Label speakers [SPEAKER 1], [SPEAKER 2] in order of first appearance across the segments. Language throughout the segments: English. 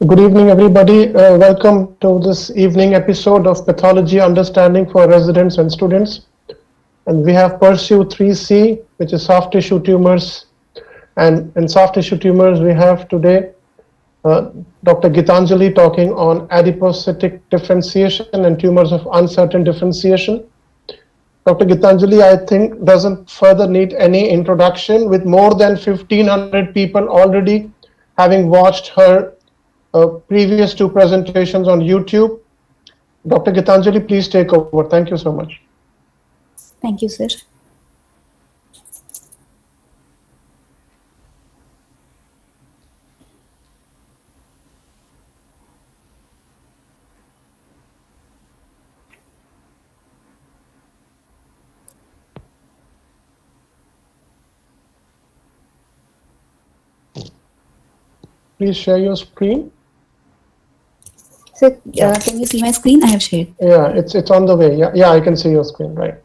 [SPEAKER 1] Good evening, everybody. Welcome to this evening episode of Pathology Understanding for residents and students. And we have Pursue 3C, which is soft tissue tumors. And in soft tissue tumors, we have today Dr. Gitanjali talking on adipocytic differentiation and tumors of uncertain differentiation. Dr. Gitanjali, I think, doesn't further need any introduction, with more than 1,500 people already having watched her previous two presentations on YouTube. Dr. Gitanjali, please take over. Thank you so much.
[SPEAKER 2] Thank you, sir.
[SPEAKER 1] Please share your screen.
[SPEAKER 2] Sir, can you see my screen? I have shared.
[SPEAKER 1] Yeah, it's on the way. Yeah, I can see your screen, right.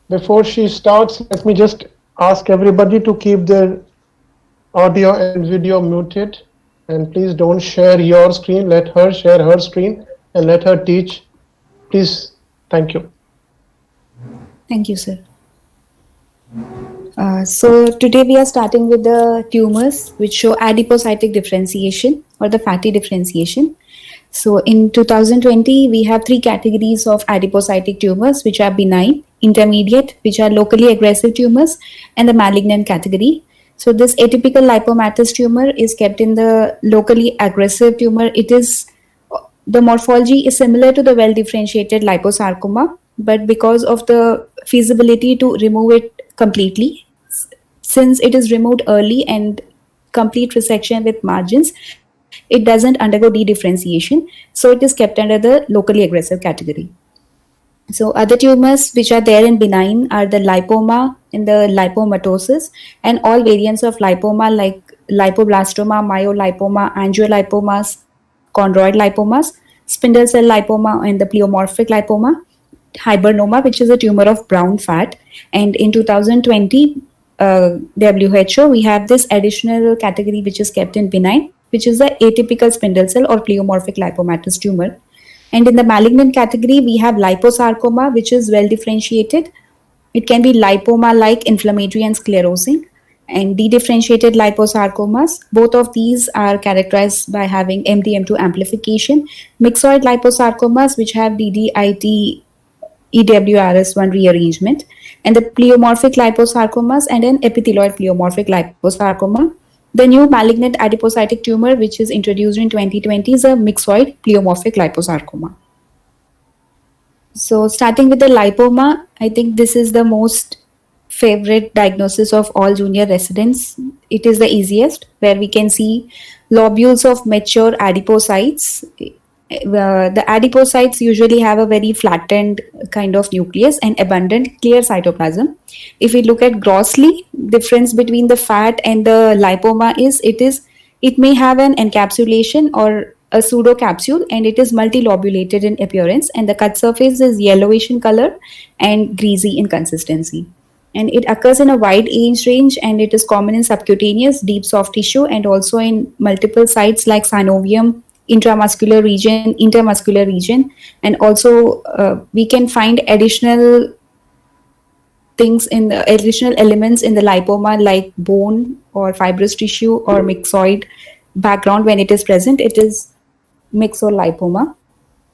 [SPEAKER 1] Before she starts, let me just ask everybody to keep their audio and video muted, and please don't share your screen. Let her share her screen and let her teach. Please, thank you.
[SPEAKER 2] Thank you, sir. So today we are starting with the tumors which show adipocytic differentiation or the fatty differentiation. So in 2020, we have three categories of adipocytic tumors which are benign, intermediate, which are locally aggressive tumors, and the malignant category. So this atypical lipomatous tumor is kept in the locally aggressive tumor. The morphology is similar to the well-differentiated liposarcoma, but because of the feasibility to remove it completely, since it is removed early and complete resection with margins, it doesn't undergo dedifferentiation, so it is kept under the locally aggressive category. So other tumors which are there in benign are the lipoma and the lipomatosis, and all variants of lipoma like lipoblastoma, myolipoma, angiolipomas, chondroid lipomas, spindle cell lipoma, and the pleomorphic lipoma, hibernoma, which is a tumor of brown fat. And in 2020, WHO, we have this additional category which is kept in benign, which is the atypical spindle cell or pleomorphic lipomatous tumor. And in the malignant category, we have liposarcoma, which is well differentiated. It can be lipoma-like, inflammatory and sclerosing, and dedifferentiated liposarcomas. Both of these are characterized by having MDM2 amplification. Myxoid liposarcomas, which have DDIT EWRS1 rearrangement, and the pleomorphic liposarcomas, and an epithelioid pleomorphic liposarcoma. The new malignant adipocytic tumor, which is introduced in 2020, is a myxoid pleomorphic liposarcoma. So starting with the lipoma, I think this is the most favorite diagnosis of all junior residents. It is the easiest, where we can see lobules of mature adipocytes. The adipocytes usually have a very flattened kind of nucleus and abundant clear cytoplasm. If we look at grossly, difference between the fat and the lipoma is it may have an encapsulation or a pseudocapsule, and it is multilobulated in appearance, and the cut surface is yellowish in color and greasy in consistency. And it occurs in a wide age range, and it is common in subcutaneous, deep soft tissue, and also in multiple sites like synovium, intramuscular region, intermuscular region, and also we can find additional elements in the lipoma like bone or fibrous tissue or myxoid background. When it is present, it is myxolipoma.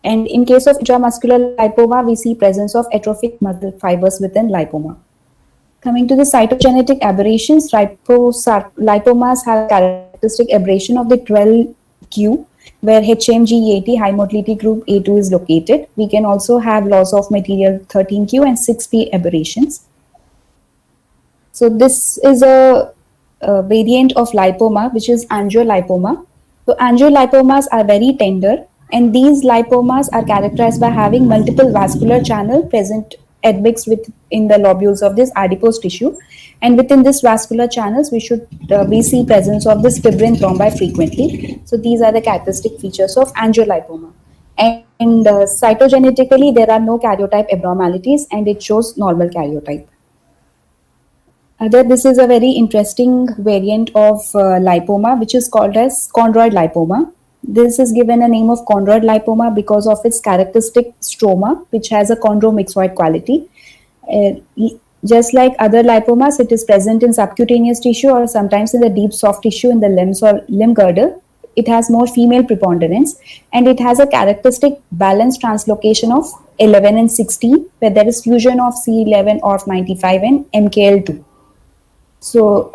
[SPEAKER 2] And in case of intramuscular lipoma, we see presence of atrophic muscle fibers within lipoma. Coming to the cytogenetic aberrations, lipomas have characteristic aberration of the 12q, where HMG80 high motility group A2 is located. We can also have loss of material 13q and 6p aberrations. So this is a variant of lipoma, which is angiolipoma. So angiolipomas are very tender, and these lipomas are characterized by having multiple vascular channel present admixed in the lobules of this adipose tissue, and within this vascular channels we see presence of this fibrin thrombi frequently. So these are the characteristic features of angiolipoma. And cytogenetically there are no karyotype abnormalities, and it shows normal karyotype. This is a very interesting variant of lipoma, which is called as chondroid lipoma. This is given a name of chondroid lipoma because of its characteristic stroma, which has a chondromyxoid quality. Uh, just like other lipomas, it is present in subcutaneous tissue or sometimes in the deep soft tissue in the limbs or limb girdle. It has more female preponderance, and it has a characteristic balanced translocation of 11 and 16, where there is fusion of C11 of 95 and MKL2. So,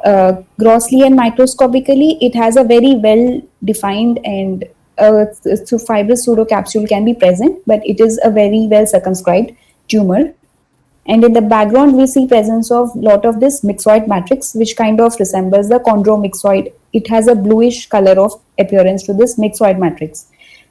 [SPEAKER 2] grossly and microscopically, it has a very well defined and so fibrous pseudocapsule can be present, but it is a very well circumscribed tumor. And in the background, we see presence of lot of this myxoid matrix, which kind of resembles the chondromyxoid. It has a bluish color of appearance to this myxoid matrix.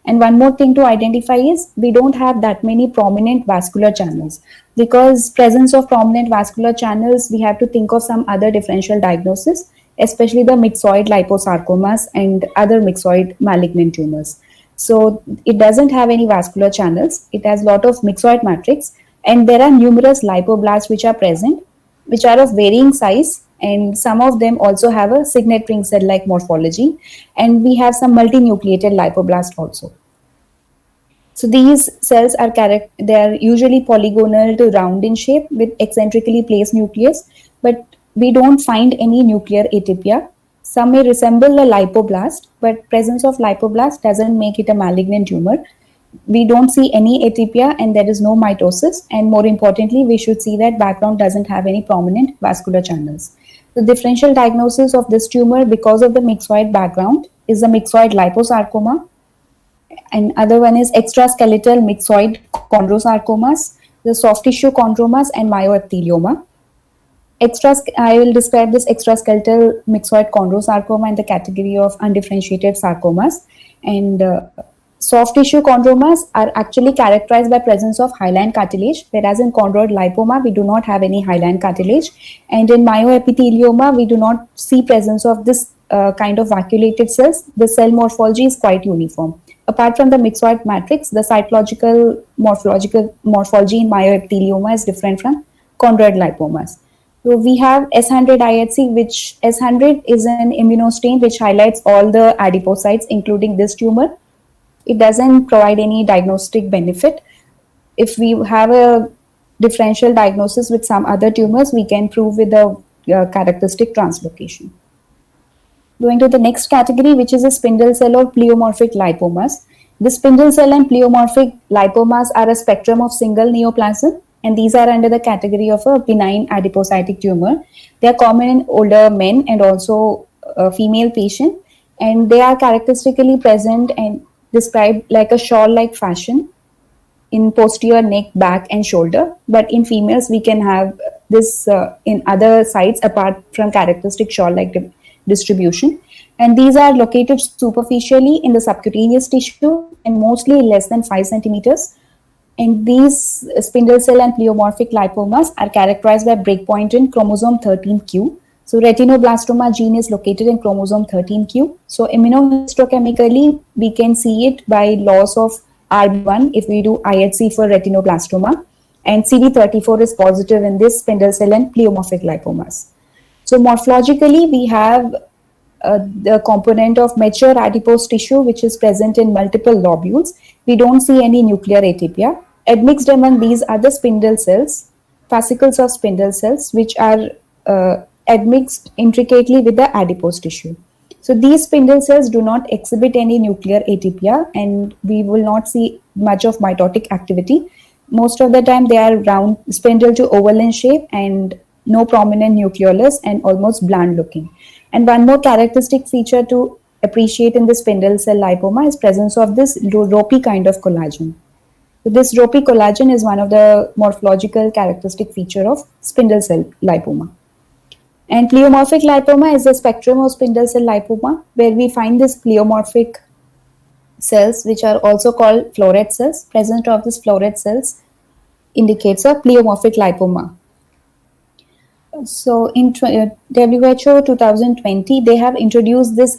[SPEAKER 2] And one more thing to identify is we don't have that many prominent vascular channels. Because presence of prominent vascular channels, we have to think of some other differential diagnosis, especially the myxoid liposarcomas and other myxoid malignant tumors. So it doesn't have any vascular channels. It has a lot of myxoid matrix, and there are numerous lipoblasts which are present, which are of varying size, and some of them also have a signet ring cell like morphology, and we have some multinucleated lipoblasts also. So these cells are they are usually polygonal to round in shape with eccentrically placed nucleus, but we don't find any nuclear atypia. Some may resemble a lipoblast, but presence of lipoblasts doesn't make it a malignant tumor. We don't see any atypia and there is no mitosis, and more importantly, we should see that background doesn't have any prominent vascular channels. The differential diagnosis of this tumor because of the myxoid background is the myxoid liposarcoma, and other one is extraskeletal myxoid chondrosarcomas, the soft tissue chondromas, and myoepithelioma. I will describe this extraskeletal myxoid chondrosarcoma in the category of undifferentiated sarcomas, and soft tissue chondromas are actually characterized by presence of hyaline cartilage, whereas in chondroid lipoma, we do not have any hyaline cartilage. And in myoepithelioma, we do not see presence of this kind of vacuolated cells. The cell morphology is quite uniform. Apart from the myxoid matrix, the cytological morphology in myoepithelioma is different from chondroid lipomas. So we have S100-IHC, which S100 is an immunostain which highlights all the adipocytes, including this tumor. It doesn't provide any diagnostic benefit. If we have a differential diagnosis with some other tumors, we can prove with the characteristic translocation. Going to the next category, which is a spindle cell or pleomorphic lipomas. The spindle cell and pleomorphic lipomas are a spectrum of single neoplasm, and these are under the category of a benign adipocytic tumor. They are common in older men and also female patient, and they are characteristically present and described like a shawl-like fashion in posterior neck, back, and shoulder. But in females, we can have this in other sites apart from characteristic shawl-like distribution. And these are located superficially in the subcutaneous tissue and mostly less than 5 centimeters. And these spindle cell and pleomorphic lipomas are characterized by breakpoint in chromosome 13q. So retinoblastoma gene is located in chromosome 13q. So immunohistochemically, we can see it by loss of RB1 if we do IHC for retinoblastoma, and CD34 is positive in this spindle cell and pleomorphic lipomas. So morphologically, we have the component of mature adipose tissue, which is present in multiple lobules. We don't see any nuclear atypia. Admixed among these are the spindle cells, fascicles of spindle cells, which are admixed intricately with the adipose tissue. So these spindle cells do not exhibit any nuclear atypia, and we will not see much of mitotic activity. Most of the time, they are round, spindle to oval in shape, and no prominent nucleolus, and almost bland looking. And one more characteristic feature to appreciate in the spindle cell lipoma is presence of this ropey kind of collagen. So this ropey collagen is one of the morphological characteristic feature of spindle cell lipoma. And pleomorphic lipoma is the spectrum of spindle cell lipoma, where we find this pleomorphic cells, which are also called floret cells. Presence of these floret cells indicates a pleomorphic lipoma. So in WHO 2020, they have introduced this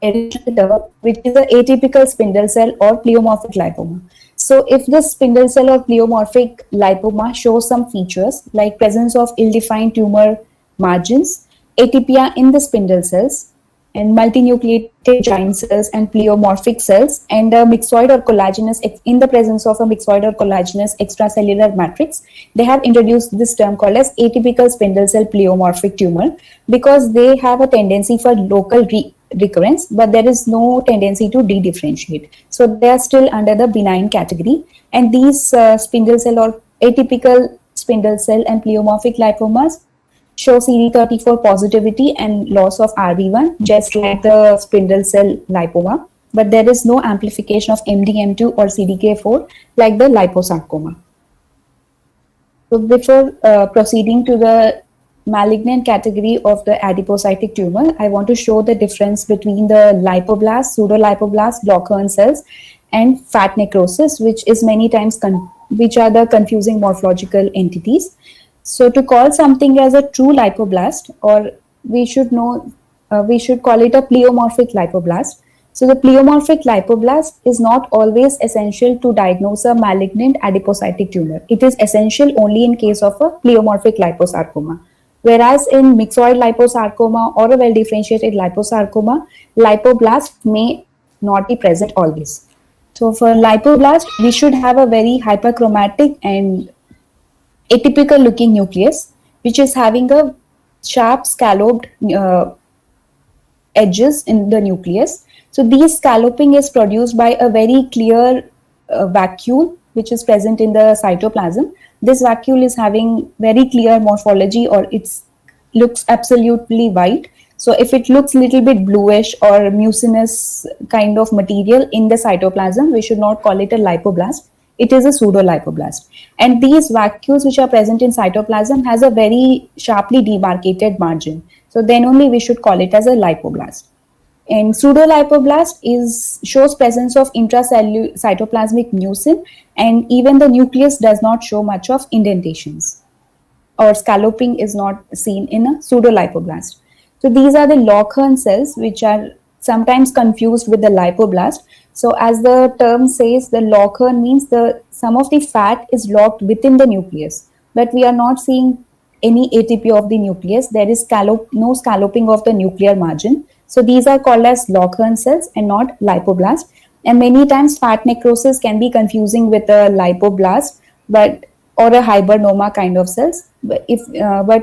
[SPEAKER 2] additional term, which is the atypical spindle cell or pleomorphic lipoma. So if the spindle cell or pleomorphic lipoma shows some features like presence of ill-defined tumor margins, atypia in the spindle cells, and multinucleated giant cells and pleomorphic cells, and a myxoid or collagenous, in the presence of a myxoid or collagenous extracellular matrix, they have introduced this term called as atypical spindle cell pleomorphic tumor, because they have a tendency for local recurrence, but there is no tendency to de-differentiate. So they are still under the benign category. And these spindle cell or atypical spindle cell and pleomorphic lipomas show CD34 positivity and loss of RB1, just like the spindle cell lipoma, but there is no amplification of MDM2 or CDK4 like the liposarcoma. So before proceeding to the malignant category of the adipocytic tumor, I want to show the difference between the lipoblasts, pseudolipoblast, Lockhern cells, and fat necrosis, which is many times which are the confusing morphological entities. So to call something as a true lipoblast, or we should call it a pleomorphic lipoblast. So the pleomorphic lipoblaст is not always essential to diagnose a malignant adipocytic tumor. It is essential only in case of a pleomorphic liposarcoma. Whereas in myxoid liposarcoma or a well-differentiated liposarcoma, lipoblasts may not be present always. So for lipoblast, we should have a very hyperchromatic and atypical looking nucleus, which is having a sharp scalloped edges in the nucleus. So these scalloping is produced by a very clear vacuole which is present in the cytoplasm. This vacuole is having very clear morphology, or it looks absolutely white. So if it looks a little bit bluish or mucinous kind of material in the cytoplasm, we should not call it a lipoblast. It is a pseudolipoblast. And these vacuoles which are present in cytoplasm has a very sharply demarcated margin. So then only we should call it as a lipoblast. And pseudolipoblast shows presence of intracellular cytoplasmic mucin, and even the nucleus does not show much of indentations, or scalloping is not seen in a pseudolipoblast. So these are the Lockhern cells, which are sometimes confused with the lipoblast. So as the term says, the Lockhern means some of the fat is locked within the nucleus, but we are not seeing any atypia of the nucleus. There is no scalloping of the nuclear margin. So these are called as Lockhern cells and not lipoblasts. And many times fat necrosis can be confusing with a lipoblast, or a hibernoma kind of cells. But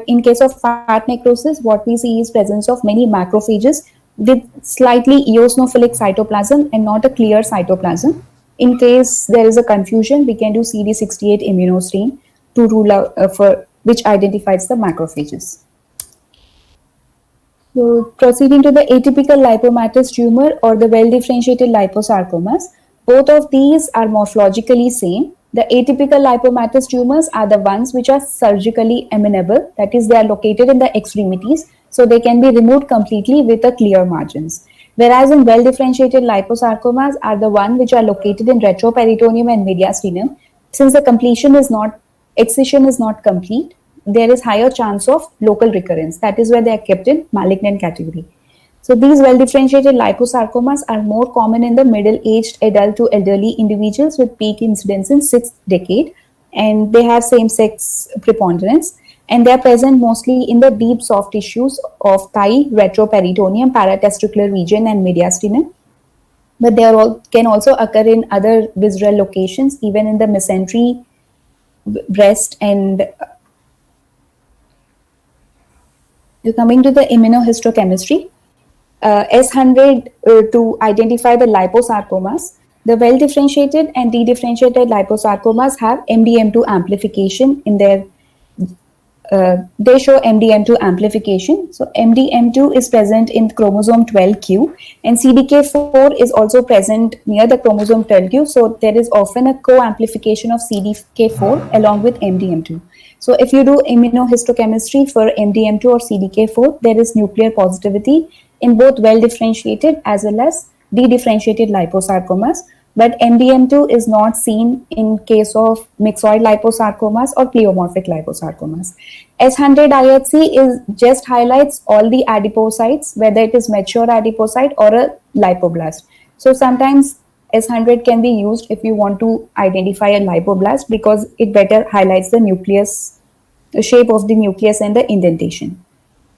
[SPEAKER 2] in case of fat necrosis, what we see is presence of many macrophages with slightly eosinophilic cytoplasm and not a clear cytoplasm. In case there is a confusion, we can do CD68 immunostain to rule out for which identifies the macrophages. So proceeding to the atypical lipomatous tumor or the well-differentiated liposarcomas, both of these are morphologically same. The atypical lipomatous tumors are the ones which are surgically amenable, that is, they are located in the extremities, so they can be removed completely with a clear margins. Whereas in well-differentiated liposarcomas are the one which are located in retroperitoneum and mediastinum. Since the excision is not complete, there is higher chance of local recurrence. That is where they are kept in malignant category. So these well-differentiated liposarcomas are more common in the middle-aged adult to elderly individuals with peak incidence in 6th decade, and they have same-sex preponderance, and they are present mostly in the deep soft tissues of thigh, retroperitoneum, paratesticular region, and mediastinum. But they can also occur in other visceral locations, even in the mesentery, breast, and coming to the immunohistochemistry. S100 to identify the liposarcomas. The well-differentiated and de-differentiated liposarcomas have MDM2 amplification in their, they show MDM2 amplification. So MDM2 is present in chromosome 12q, and CDK4 is also present near the chromosome 12q. So there is often a co-amplification of CDK4 along with MDM2. So if you do immunohistochemistry for MDM2 or CDK4, there is nuclear positivity in both well-differentiated as well as de-differentiated liposarcomas. but MDM2 is not seen in case of myxoid liposarcomas or pleomorphic liposarcomas. S100-IHC is just highlights all the adipocytes, whether it is mature adipocyte or a lipoblast. So sometimes S100 can be used if you want to identify a lipoblast because it better highlights the nucleus, the shape of the nucleus and the indentation.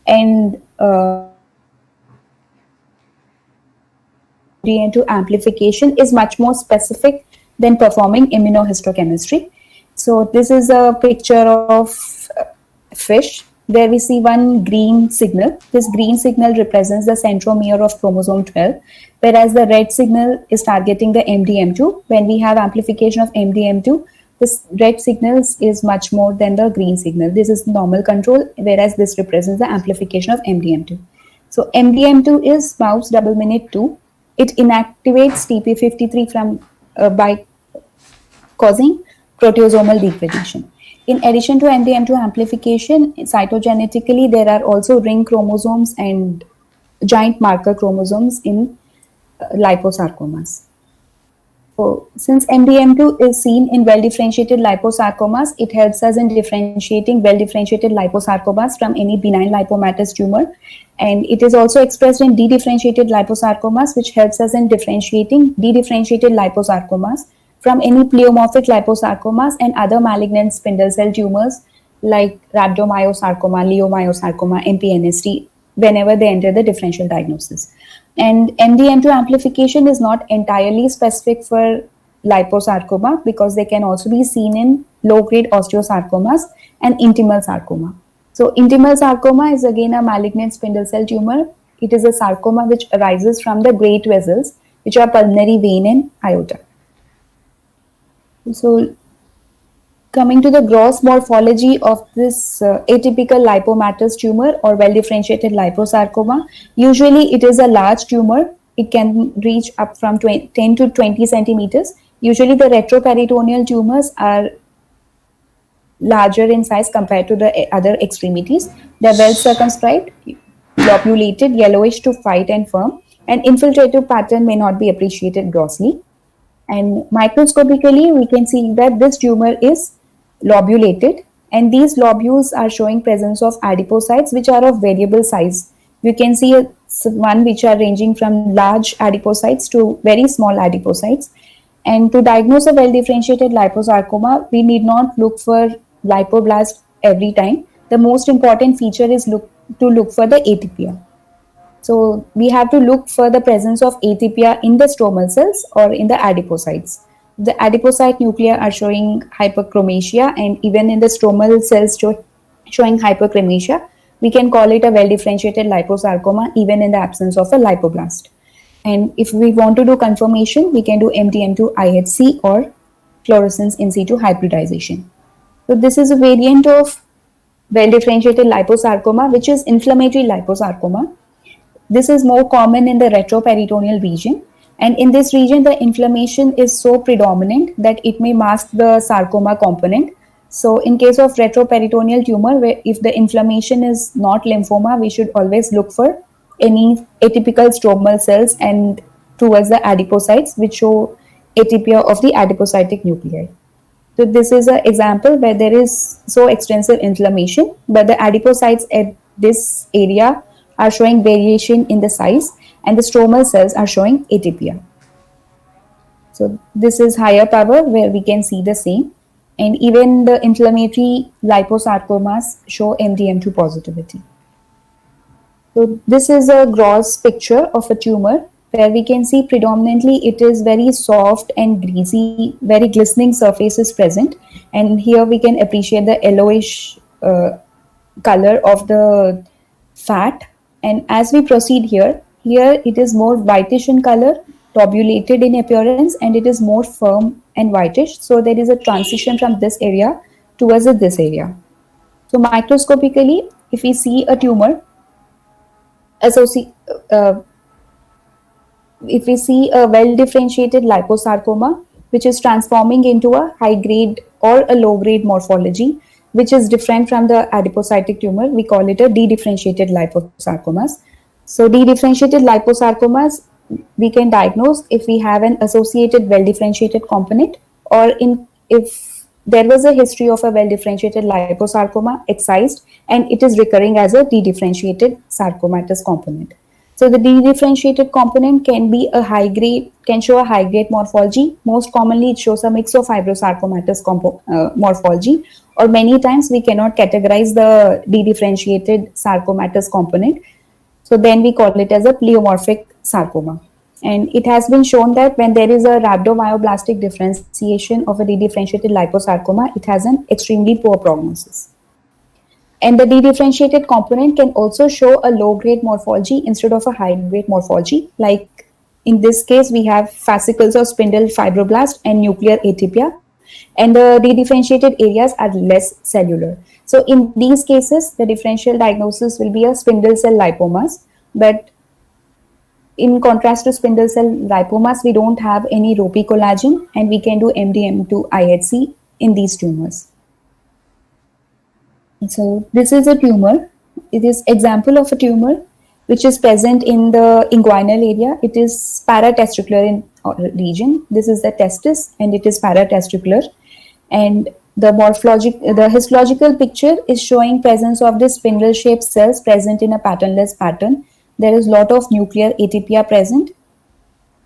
[SPEAKER 2] And MDM2 amplification is much more specific than performing immunohistochemistry. So this is a picture of fish where we see one green signal. This green signal represents the centromere of chromosome 12, whereas the red signal is targeting the MDM2. When we have amplification of MDM2, this red signals is much more than the green signal. This is normal control, whereas this represents the amplification of MDM2. So MDM2 is mouse double minute 2. It inactivates TP53 from by causing proteasomal degradation. In addition to MDM2 amplification, cytogenetically there are also ring chromosomes and giant marker chromosomes in liposarcomas. So, since MDM2 is seen in well-differentiated liposarcomas, it helps us in differentiating well-differentiated liposarcomas from any benign lipomatous tumor. And it is also expressed in dedifferentiated liposarcomas, which helps us in differentiating dedifferentiated liposarcomas from any pleomorphic liposarcomas and other malignant spindle cell tumors like rhabdomyosarcoma, leiomyosarcoma, MPNST, whenever they enter the differential diagnosis. And MDM2 amplification is not entirely specific for liposarcoma because they can also be seen in low-grade osteosarcomas and intimal sarcoma. So intimal sarcoma is again a malignant spindle cell tumor. It is a sarcoma which arises from the great vessels, which are pulmonary vein and aorta. So coming to the gross morphology of this atypical lipomatous tumor or well-differentiated liposarcoma, usually it is a large tumor. It can reach up from 10 to 20 centimeters. Usually the retroperitoneal tumors are larger in size compared to the other extremities. They are well circumscribed, lobulated, yellowish to white and firm, and infiltrative pattern may not be appreciated grossly. And microscopically, we can see that this tumor is lobulated, and these lobules are showing presence of adipocytes which are of variable size. You can see one which are ranging from large adipocytes to very small adipocytes. And to diagnose a well-differentiated liposarcoma, we need not look for lipoblast every time. The most important feature is to look for the atypia. So we have to look for the presence of atypia in the stromal cells or in the adipocytes. The adipocyte nuclei are showing hyperchromasia, and even in the stromal cells showing hyperchromasia, we can call it a well-differentiated liposarcoma even in the absence of a lipoblast. And if we want to do confirmation, we can do MDM2 IHC or fluorescence in situ hybridization. So this is a variant of well-differentiated liposarcoma, which is inflammatory liposarcoma. This is more common in the retroperitoneal region, and in this region the inflammation is so predominant that it may mask the sarcoma component. So in case of retroperitoneal tumor, where if the inflammation is not lymphoma, we should always look for any atypical stromal cells and towards the adipocytes which show atypia of the adipocytic nuclei. So this is an example where there is so extensive inflammation, but the adipocytes at this area are showing variation in the size, and the stromal cells are showing atypia. So this is higher power where we can see the same, and even the inflammatory liposarcomas show MDM2 positivity. So this is a gross picture of a tumor where we can see predominantly it is very soft and greasy, very glistening surface is present, and here we can appreciate the yellowish color of the fat. And as we proceed here it is more whitish in color, tubulated in appearance, and it is more firm and whitish. So there is a transition from this area towards this area. So microscopically, if we see a tumor, if we see a well-differentiated liposarcoma which is transforming into a high-grade or a low-grade morphology, which is different from the adipocytic tumor, we call it a dedifferentiated liposarcomas. So dedifferentiated liposarcomas we can diagnose if we have an associated well-differentiated component, or if there was a history of a well-differentiated liposarcoma excised and it is recurring as a dedifferentiated sarcomatous component. So the dedifferentiated component can be a high grade, can show a high grade morphology. Most commonly, it shows a mix of fibrosarcomatous morphology, or many times we cannot categorize the dedifferentiated sarcomatous component. So then we call it as a pleomorphic sarcoma. And it has been shown that when there is a rhabdomyoblastic differentiation of a dedifferentiated liposarcoma, it has an extremely poor prognosis. And the dedifferentiated component can also show a low-grade morphology instead of a high-grade morphology. Like in this case, we have fascicles of spindle fibroblast and nuclear atypia, and the dedifferentiated areas are less cellular. So in these cases, the differential diagnosis will be a spindle cell lipomas, but in contrast to spindle cell lipomas, we don't have any ropey collagen, and we can do MDM2 IHC in these tumors. So this is a tumor. It is example of a tumor which is present in the inguinal area. It is paratesticular in region. This is the testis, and it is paratesticular. And the histological picture is showing presence of the spindle-shaped cells present in a patternless pattern. There is lot of nuclear atypia present,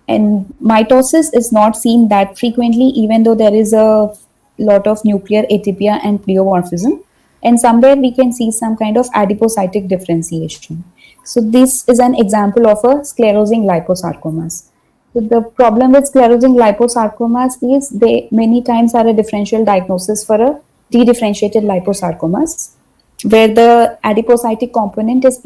[SPEAKER 2] and mitosis is not seen that frequently, even though there is a lot of nuclear atypia and pleomorphism. And somewhere we can see some kind of adipocytic differentiation. So this is an example of a sclerosing liposarcomas. So the problem with sclerosing liposarcomas is they many times are a differential diagnosis for a dedifferentiated liposarcomas, where the adipocytic component is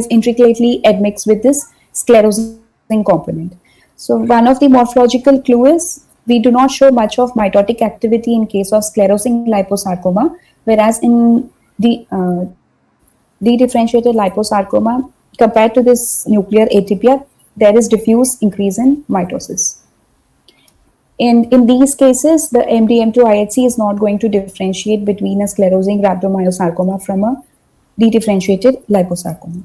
[SPEAKER 2] intricately admixed with this sclerosing component. So one of the morphological clues is we do not show much of mitotic activity in case of sclerosing liposarcoma, whereas in the dedifferentiated liposarcoma, compared to this nuclear atypia, there is diffuse increase in mitosis. And in these cases, the MDM2 IHC is not going to differentiate between a sclerosing rhabdomyosarcoma from a dedifferentiated liposarcoma.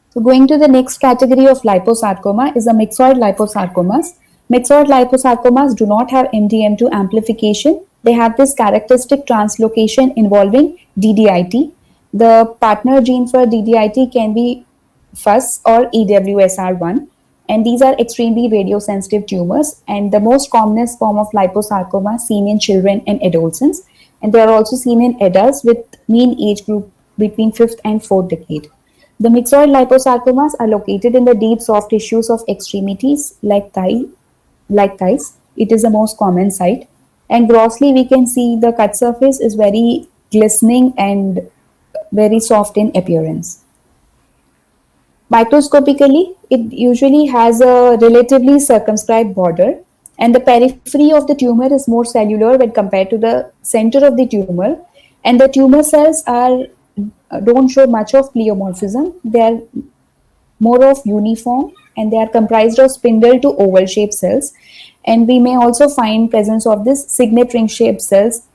[SPEAKER 2] So going to the next category of liposarcoma is the myxoid liposarcomas. Myxoid liposarcomas do not have MDM2 amplification. They have this characteristic translocation involving DDIT. The partner gene for DDIT can be FUS or EWSR1, and these are extremely radiosensitive tumors, and the most commonest form of liposarcoma seen in children and adolescents, and they are also seen in adults with mean age group between 5th and 4th decade. The myxoid liposarcomas are located in the deep soft tissues of extremities like thighs. It is the most common site. And grossly, we can see the cut surface is very glistening and very soft in appearance. Microscopically, it usually has a relatively circumscribed border, and the periphery of the tumor is more cellular when compared to the center of the tumor. And the tumor cells don't show much of pleomorphism. They are more of uniform, and they are comprised of spindle to oval shaped cells. And we may also find presence of this signet ring shaped cells,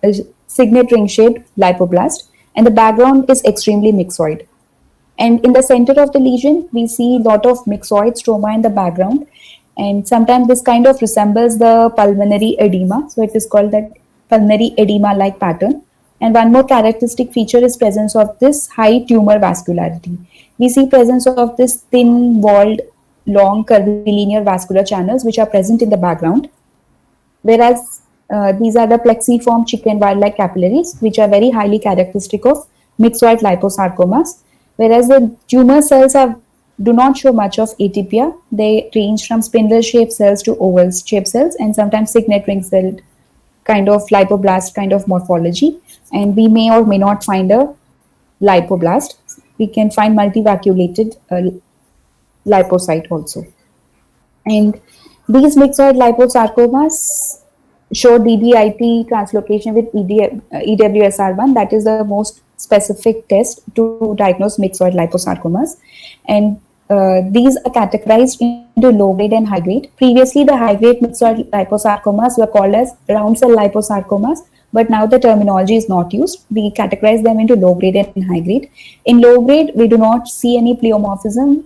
[SPEAKER 2] signet ring shaped lipoblasts, and the background is extremely myxoid. And in the center of the lesion, we see a lot of myxoid stroma in the background, and sometimes this kind of resembles the pulmonary edema. So it is called that pulmonary edema-like pattern. And one more characteristic feature is presence of this high tumor vascularity. We see presence of this thin-walled, long curvilinear vascular channels which are present in the background, whereas these are the plexiform chicken wire-like capillaries which are very highly characteristic of myxoid liposarcomas, whereas the tumor cells do not show much of atypia. They range from spindle-shaped cells to oval-shaped cells, and sometimes signet ring-celled kind of lipoblast kind of morphology. And we may or may not find a lipoblast. We can find multivacuolated lipocyte also. And these myxoid liposarcomas show DDIT translocation with EWSR1. That is the most specific test to diagnose myxoid liposarcomas. And these are categorized into low grade and high grade. Previously, the high grade myxoid liposarcomas were called as round cell liposarcomas, but now the terminology is not used. We categorize them into low grade and high grade. In low grade, we do not see any pleomorphism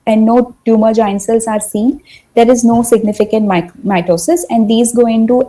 [SPEAKER 2] and no tumor giant cells are seen, there is no significant mitosis, and these go into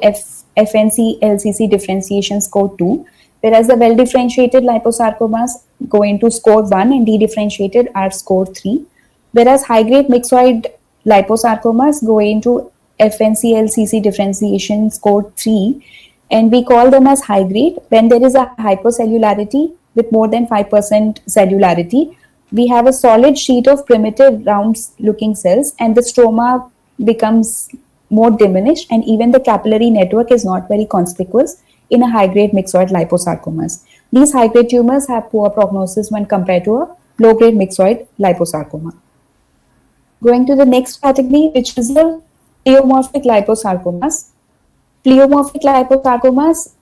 [SPEAKER 2] FNC LCC differentiation score 2, whereas the well differentiated liposarcomas go into score 1 and dedifferentiated are score 3, whereas high grade myxoid liposarcomas go into FNC LCC differentiation score 3, and we call them as high grade when there is a hypercellularity with more than 5% cellularity. We have a solid sheet of primitive round looking cells, and the stroma becomes more diminished, and even the capillary network is not very conspicuous in a high grade myxoid liposarcomas. These high grade tumors have poor prognosis when compared to a low grade myxoid liposarcoma. Going to the next category, which is the pleomorphic liposarcomas. Pleomorphic liposarcomas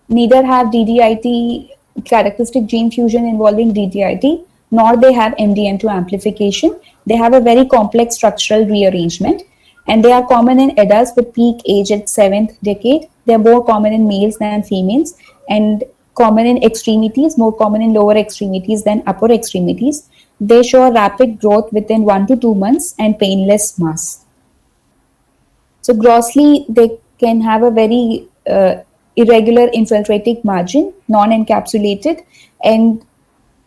[SPEAKER 2] neither have DDIT characteristic gene fusion involving DDIT, nor they have MDM2 amplification. They have a very complex structural rearrangement, and they are common in adults with peak age at 7th decade. They are more common in males than females, and common in extremities, more common in lower extremities than upper extremities. They show a rapid growth within 1 to 2 months and painless mass. So grossly, they can have a very irregular infiltrating margin, non-encapsulated, and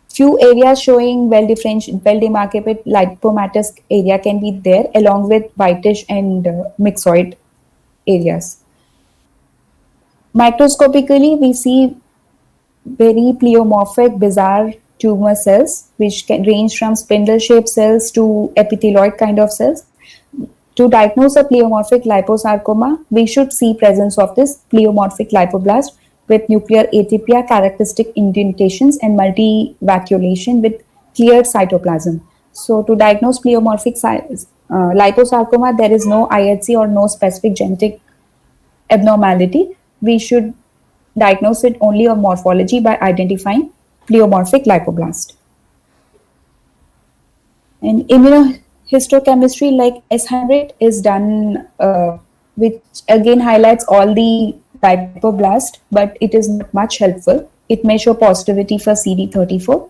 [SPEAKER 2] few areas showing well demarcated lipomatous area can be there, along with whitish and myxoid areas. Microscopically, we see very pleomorphic, bizarre tumor cells, which can range from spindle-shaped cells to epithelioid kind of cells. To diagnose a pleomorphic liposarcoma, we should see presence of this pleomorphic lipoblast with nuclear atypia, characteristic indentations, and multivacuolation with cleared cytoplasm. So to diagnose pleomorphic liposarcoma, there is no IHC or no specific genetic abnormality. We should diagnose it only of morphology by identifying pleomorphic lipoblast. And immunohistochemistry like S100 is done, which again highlights all the lipoblast, but it is not much helpful. It may show positivity for CD34.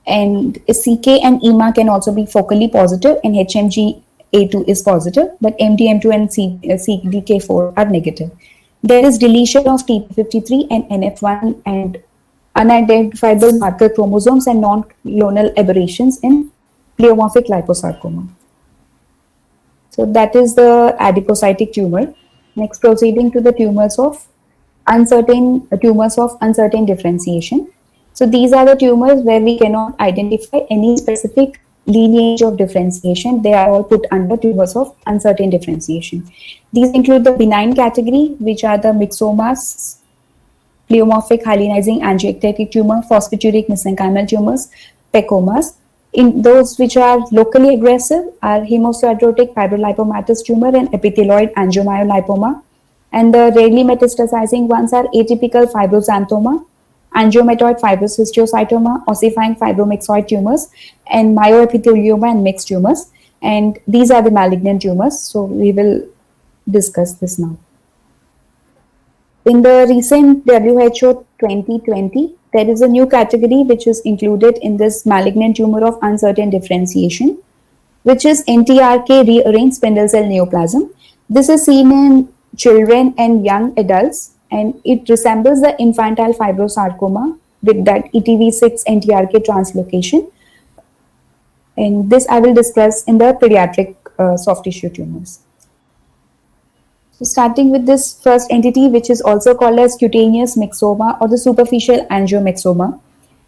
[SPEAKER 2] And CK and EMA can also be focally positive, and HMG-A2 is positive, but MDM2 and CDK4 are negative. There is deletion of TP53 and NF1 and unidentifiable marker chromosomes and non-clonal aberrations in pleomorphic liposarcoma. So that is the adipocytic tumor. Next, proceeding to the tumors of uncertain differentiation. So these are the tumors where we cannot identify any specific lineage of differentiation. They are all put under tumors of uncertain differentiation. These include the benign category, which are the myxomas, pleomorphic hyalinizing angioectatic tumor, phosphaturic mesenchymal tumors, pecomas. In those which are locally aggressive are hemosiderotic fibrolipomatous tumor and epithelioid angiomyolipoma. And the rarely metastasizing ones are atypical fibroxanthoma, angiomatoid fibrous histiocytoma, ossifying fibromyxoid tumors, and myoepithelioma and mixed tumors. And these are the malignant tumors. So we will discuss this now. In the recent WHO 2020, there is a new category which is included in this malignant tumor of uncertain differentiation, which is NTRK rearranged spindle cell neoplasm. This is seen in children and young adults, and it resembles the infantile fibrosarcoma with that ETV6 NTRK translocation. And this I will discuss in the pediatric soft tissue tumors. So starting with this first entity, which is also called as cutaneous myxoma or the superficial angiomyxoma.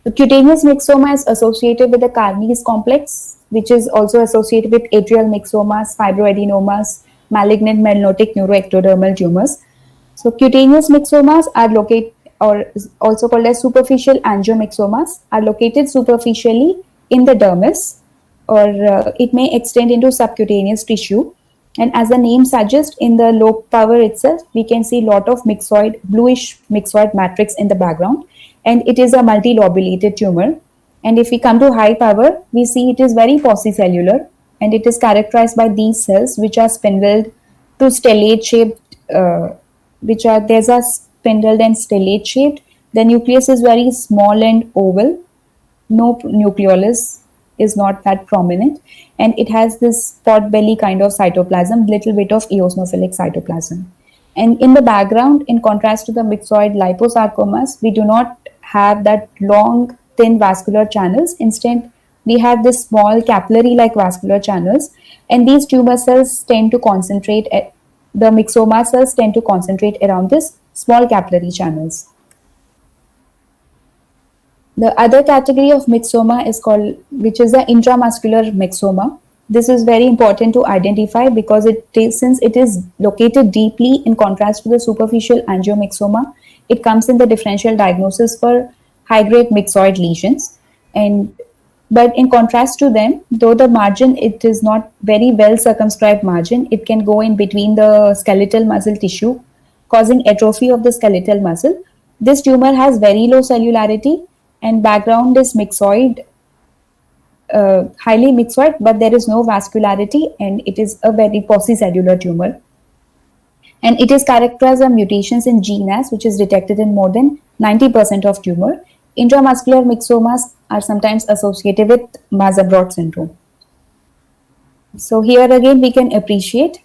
[SPEAKER 2] The cutaneous myxoma is associated with the Carney's complex, which is also associated with atrial myxomas, fibroadenomas, malignant melanotic neuroectodermal tumors. So cutaneous myxomas are located, or also called as superficial angiomyxomas, are located superficially in the dermis, or it may extend into subcutaneous tissue. And as the name suggests, in the low power itself, we can see a lot of bluish myxoid matrix in the background, and it is a multilobulated tumor. And if we come to high power, we see it is very paucicellular, and it is characterized by these cells which are spindled to stellate shaped, there's a spindled and stellate shaped. The nucleus is very small and oval. No nucleolus is not that prominent, and it has this pot belly kind of cytoplasm, little bit of eosinophilic cytoplasm. And in the background, in contrast to the myxoid liposarcomas, we do not have that long, thin vascular channels. Instead, we have this small capillary-like vascular channels, and these tumor cells tend to concentrate, the myxoma cells tend to concentrate around this small capillary channels. The other category of myxoma is called, which is the intramuscular myxoma. This is very important to identify because since it is located deeply in contrast to the superficial angiomyxoma, it comes in the differential diagnosis for high-grade myxoid lesions. But in contrast to them, though the margin, it is not very well circumscribed margin, it can go in between the skeletal muscle tissue, causing atrophy of the skeletal muscle. This tumor has very low cellularity and background is myxoid, highly myxoid, but there is no vascularity, and it is a very paucicellular tumor. And it is characterized by mutations in GNAS, which is detected in more than 90% of tumor. Intramuscular myxomas are sometimes associated with Mazabrod syndrome. So here again, we can appreciate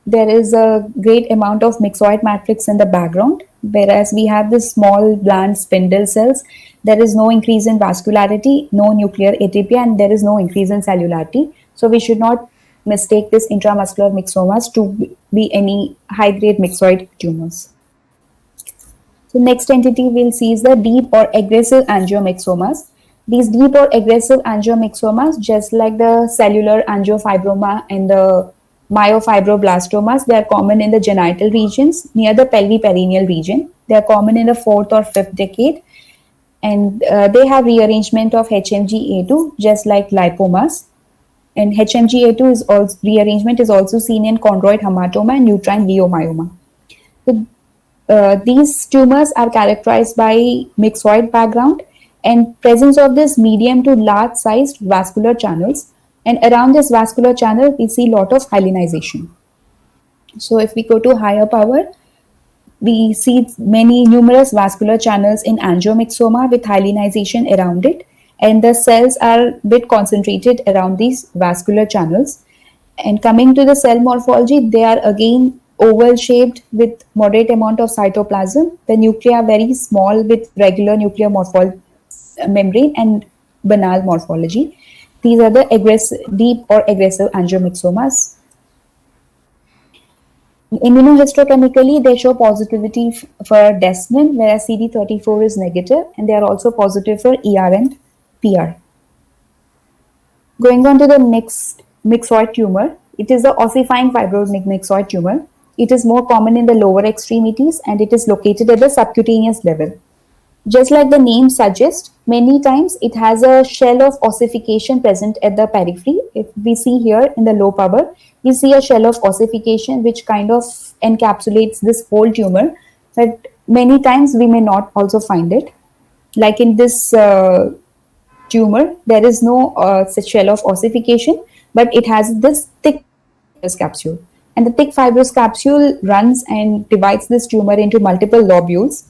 [SPEAKER 2] there is a great amount of myxoid matrix in the background, whereas we have this small bland spindle cells. There is no increase in vascularity, no nuclear atypia, and there is no increase in cellularity. So we should not mistake this intramuscular myxomas to be any high-grade myxoid tumors. So next entity we'll see is the deep or aggressive angiomyxomas. These deep or aggressive angiomyxomas, just like the cellular angiofibroma and the myofibroblastomas, they are common in the genital regions near the pelviperineal region. They are common in the 4th or 5th decade, and they have rearrangement of HMG-A2 just like lipomas. And HMG-A2 is also, rearrangement is also seen in chondroid hamartoma and uterine leiomyoma. So, these tumors are characterized by myxoid background and presence of this medium to large sized vascular channels. And around this vascular channel, we see a lot of hyalinization. So if we go to higher power, we see numerous vascular channels in angiomyxoma with hyalinization around it. And the cells are a bit concentrated around these vascular channels. And coming to the cell morphology, they are again oval shaped with moderate amount of cytoplasm. The nuclei are very small with regular nuclear membrane and banal morphology. These are the deep or aggressive angiomyxomas. Immunohistochemically, they show positivity for Desmin, whereas CD34 is negative, and they are also positive for ER and PR. Going on to the next myxoid tumor, it is the ossifying fibromyxoid tumor. It is more common in the lower extremities, and it is located at the subcutaneous level. Just like the name suggests, many times it has a shell of ossification present at the periphery. If we see here in the low power, we see a shell of ossification which kind of encapsulates this whole tumor, but many times we may not also find it. Like in this tumor, there is no such shell of ossification, but it has this thick fibrous capsule. And the thick fibrous capsule runs and divides this tumor into multiple lobules.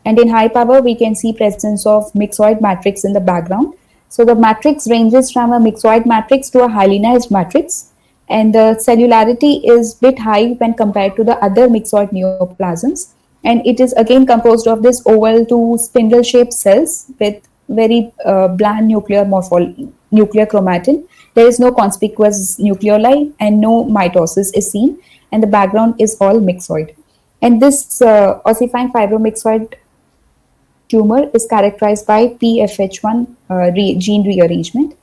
[SPEAKER 2] And in high power, we can see presence of myxoid matrix in the background. So the matrix ranges from a myxoid matrix to a hyalinized matrix. And the cellularity is a bit high when compared to the other myxoid neoplasms. And it is again composed of this oval to spindle shaped cells with very bland nuclear chromatin. There is no conspicuous nucleoli and no mitosis is seen. And the background is all myxoid. And this ossifying fibromyxoid tumor is characterized by PFH1 gene rearrangement.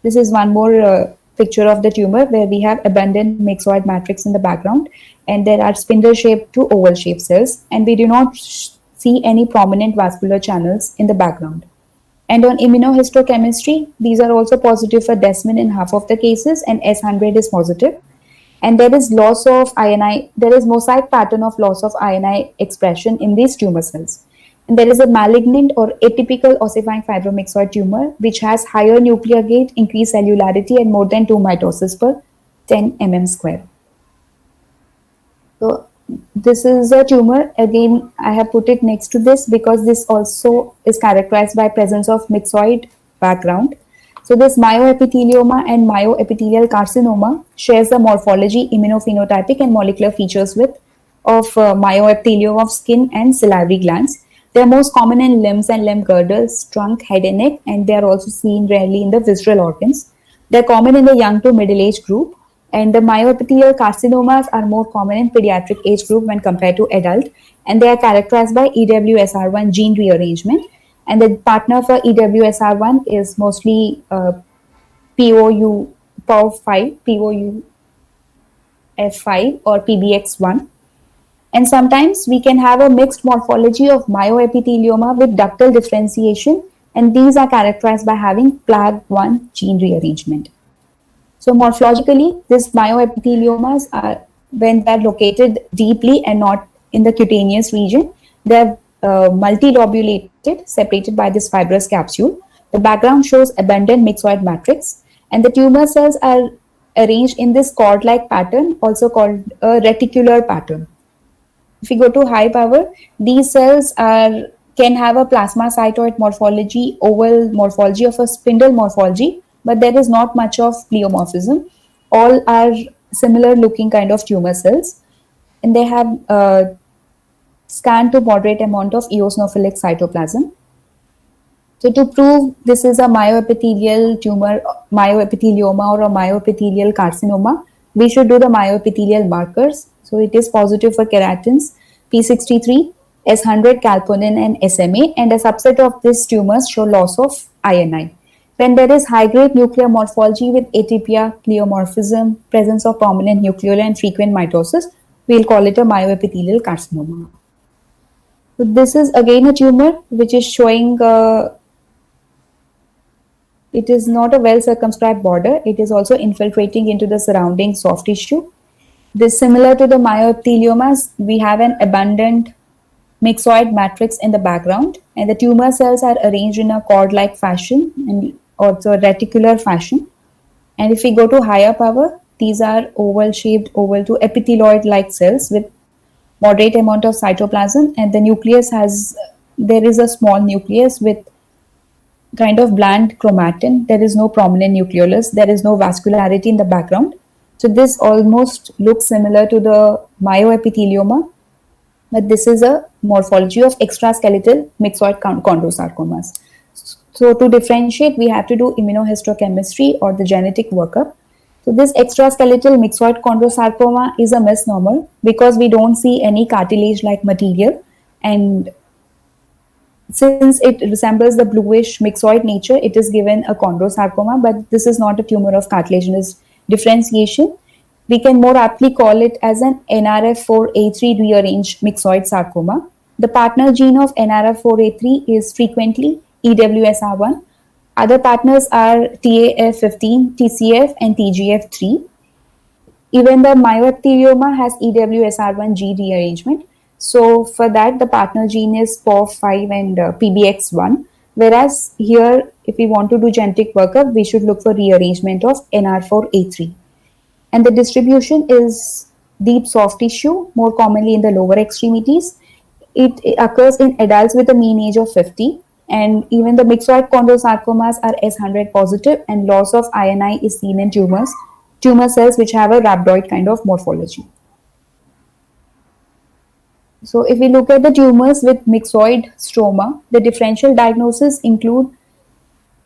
[SPEAKER 2] This is one more picture of the tumor where we have abundant myxoid matrix in the background, and there are spindle shaped to oval shaped cells, and we do not see any prominent vascular channels in the background. And on immunohistochemistry, these are also positive for Desmin in half of the cases, and S100 is positive. And there is loss of INI, there is mosaic pattern of loss of INI expression in these tumor cells. And there is a malignant or atypical ossifying fibromyxoid tumor which has higher nuclear gate, increased cellularity, and more than 2 mitosis per 10 mm square. So this is a tumor. Again, I have put it next to this because this also is characterized by presence of myxoid background. So this myoepithelioma and myoepithelial carcinoma shares the morphology, immunophenotypic and molecular features with of myoepithelium of skin and salivary glands. They are most common in limbs and limb girdles, trunk, head and neck, and they are also seen rarely in the visceral organs. They are common in the young to middle age group, and the myoepithelial carcinomas are more common in pediatric age group when compared to adult, and they are characterized by EWSR1 gene rearrangement. And the partner for EWSR1 is mostly POU, POU5, POUF5 or PBX1. And sometimes we can have a mixed morphology of myoepithelioma with ductal differentiation, and these are characterized by having PLAG1 gene rearrangement. So morphologically, these myoepitheliomas are, when they are located deeply and not in the cutaneous region, they are multilobulated, separated by this fibrous capsule. The background shows abundant myxoid matrix, and the tumor cells are arranged in this cord-like pattern, also called a reticular pattern. If we go to high power, these cells can have a plasmacytoid morphology, oval morphology of a spindle morphology, but there is not much of pleomorphism. All are similar looking kind of tumor cells, and they have scant to moderate amount of eosinophilic cytoplasm. So to prove this is a myoepithelial tumor, myoepithelioma or a myoepithelial carcinoma, we should do the myoepithelial markers. So it is positive for keratins, P63, S100, calponin and SMA, and a subset of these tumors show loss of INI. When there is high-grade nuclear morphology with atypia, pleomorphism, presence of prominent nucleoli and frequent mitosis, we'll call it a myoepithelial carcinoma. So this is again a tumor which is showing it is not a well circumscribed border. It is also infiltrating into the surrounding soft tissue. This similar to the myoepitheliomas, we have an abundant myxoid matrix in the background, and the tumor cells are arranged in a cord-like fashion and also a reticular fashion. And if we go to higher power, these are oval-shaped, oval to epithelioid-like cells with moderate amount of cytoplasm, and the nucleus there is a small nucleus with kind of bland chromatin. There is no prominent nucleolus. There is no vascularity in the background. So this almost looks similar to the myoepithelioma, but this is a morphology of extraskeletal myxoid chondrosarcomas. So to differentiate, we have to do immunohistochemistry or the genetic workup. So this extraskeletal myxoid chondrosarcoma is a misnomer because we don't see any cartilage-like material, and since it resembles the bluish myxoid nature, it is given a chondrosarcoma, but this is not a tumor of cartilaginous differentiation. We can more aptly call it as an NRF4A3 rearranged myxoid sarcoma. The partner gene of NRF4A3 is frequently EWSR1. Other partners are TAF15, TCF, and TGF3. Even the myoepithelioma has EWSR1 gene rearrangement. So for that, the partner gene is POF5 and PBX1. Whereas here, if we want to do genetic workup, we should look for rearrangement of NR4A3. And the distribution is deep soft tissue, more commonly in the lower extremities. It occurs in adults with a mean age of 50. And even the myxoid chondrosarcomas are S100 positive, and loss of INI is seen in tumor cells which have a rhabdoid kind of morphology. So if we look at the tumors with myxoid stroma, the differential diagnosis include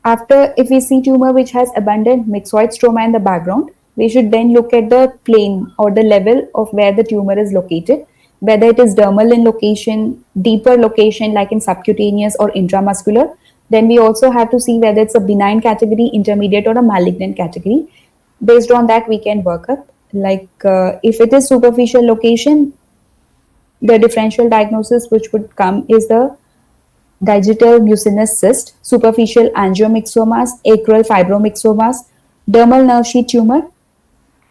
[SPEAKER 2] if we see tumor which has abundant myxoid stroma in the background, we should then look at the plane or the level of where the tumor is located, whether it is dermal in location, deeper location like in subcutaneous or intramuscular. Then we also have to see whether it's a benign category, intermediate or a malignant category. Based on that, we can work up. If it is superficial location, the differential diagnosis which would come is the digital mucinous cyst, superficial angiomyxomas, acral fibromyxomas, dermal nerve sheath tumor,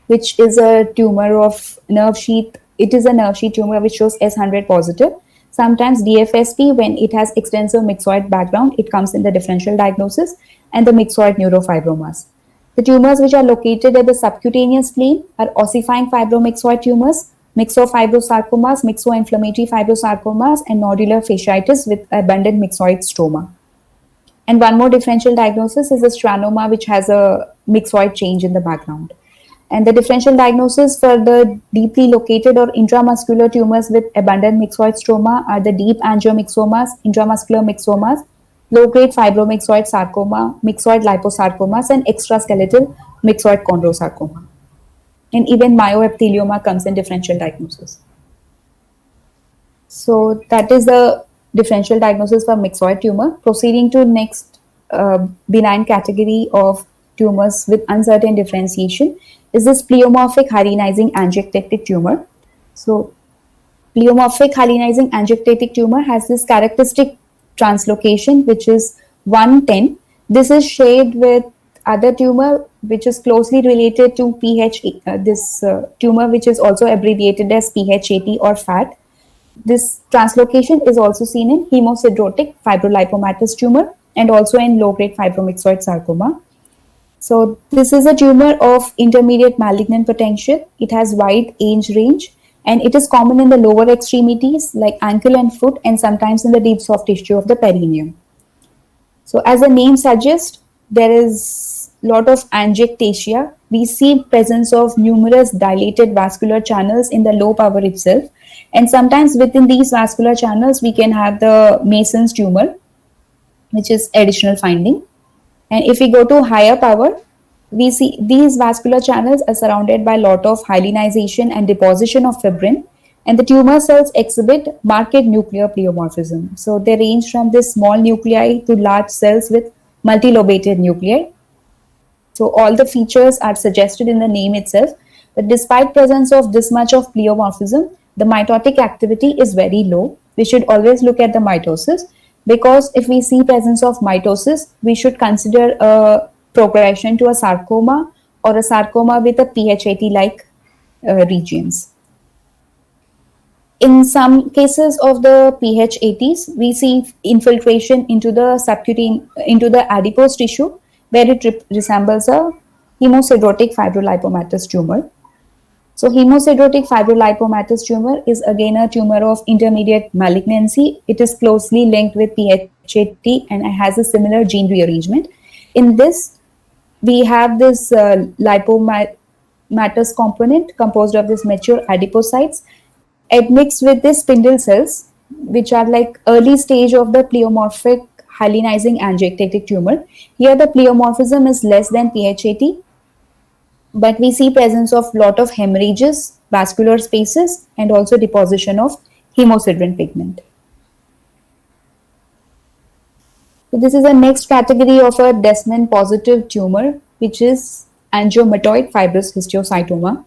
[SPEAKER 2] which is a tumor of nerve sheath. It is a nerve sheath tumor which shows S100 positive. Sometimes DFSP, when it has extensive myxoid background, it comes in the differential diagnosis, and the myxoid neurofibromas. The tumors which are located at the subcutaneous plane are ossifying fibromyxoid tumors, myxofibrosarcomas, myxoinflammatory fibrosarcomas, and nodular fasciitis with abundant myxoid stroma. And one more differential diagnosis is a schwannoma, which has a myxoid change in the background. And the differential diagnosis for the deeply located or intramuscular tumors with abundant myxoid stroma are the deep angiomyxomas, intramuscular myxomas, low-grade fibromyxoid sarcoma, myxoid liposarcomas, and extraskeletal myxoid chondrosarcoma. And even myoepithelioma comes in differential diagnosis. So that is the differential diagnosis for myxoid tumor. Proceeding to next benign category of tumors with uncertain differentiation is this pleomorphic hyalinizing angiectatic tumor. So pleomorphic hyalinizing angiectatic tumor has this characteristic translocation which is 110. This is shared with other tumor which is closely related to this tumor which is also abbreviated as PH80 or FAT. This translocation is also seen in hemosidrotic fibrolipomatous tumor and also in low-grade fibromyxoid sarcoma. So this is a tumor of intermediate malignant potential. It has wide age range and it is common in the lower extremities like ankle and foot and sometimes in the deep soft tissue of the perineum. So as the name suggests, there is a lot of angiectasia. We see presence of numerous dilated vascular channels in the low power itself. And sometimes within these vascular channels, we can have the Mason's tumor, which is additional finding. And if we go to higher power, we see these vascular channels are surrounded by a lot of hyalinization and deposition of fibrin. And the tumor cells exhibit marked nuclear pleomorphism. So they range from this small nuclei to large cells with multilobated nuclei. So all the features are suggested in the name itself. But despite presence of this much of pleomorphism, the mitotic activity is very low. We should always look at the mitosis because if we see presence of mitosis, we should consider a progression to a sarcoma or a sarcoma with a PH80-like regions. In some cases of the PH80s, we see infiltration into the adipose tissue where it resembles a hemosidrotic fibrolipomatous tumor. So hemosidrotic fibrolipomatous tumor is again a tumor of intermediate malignancy. It is closely linked with PH80 and it has a similar gene rearrangement. In this, we have this lipomatous component composed of this mature adipocytes admixed with these spindle cells, which are like early stage of the pleomorphic hyalinizing angiectatic tumor. Here the pleomorphism is less than PH80, but we see presence of lot of hemorrhages, vascular spaces, and also deposition of hemosiderin pigment. So this is the next category of a Descemet positive tumor, which is angiomatoid fibrous histiocytoma.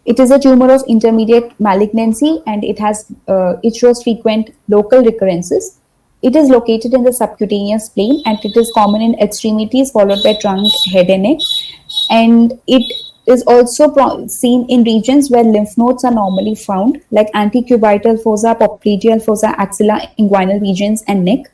[SPEAKER 2] It is a tumor of intermediate malignancy and it shows frequent local recurrences. It is located in the subcutaneous plane and it is common in extremities followed by trunk, head and neck. And it is also seen in regions where lymph nodes are normally found like antecubital fossa, popliteal fossa, axilla, inguinal regions and neck.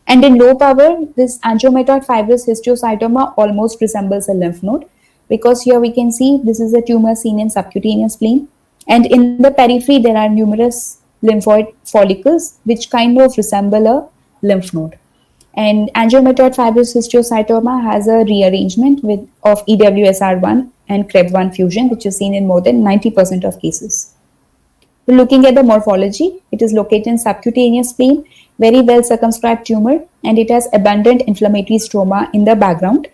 [SPEAKER 2] And in low power, this angiomatoid fibrous histiocytoma almost resembles a lymph node, because here we can see this is a tumor seen in subcutaneous plane and in the periphery there are numerous lymphoid follicles which kind of resemble a lymph node. And angiomatoid fibrous histiocytoma has a rearrangement of EWSR1 and CREB1 fusion, which is seen in more than 90% of cases. Looking at the morphology, it is located in subcutaneous plane, very well circumscribed tumor, and it has abundant inflammatory stroma in the background.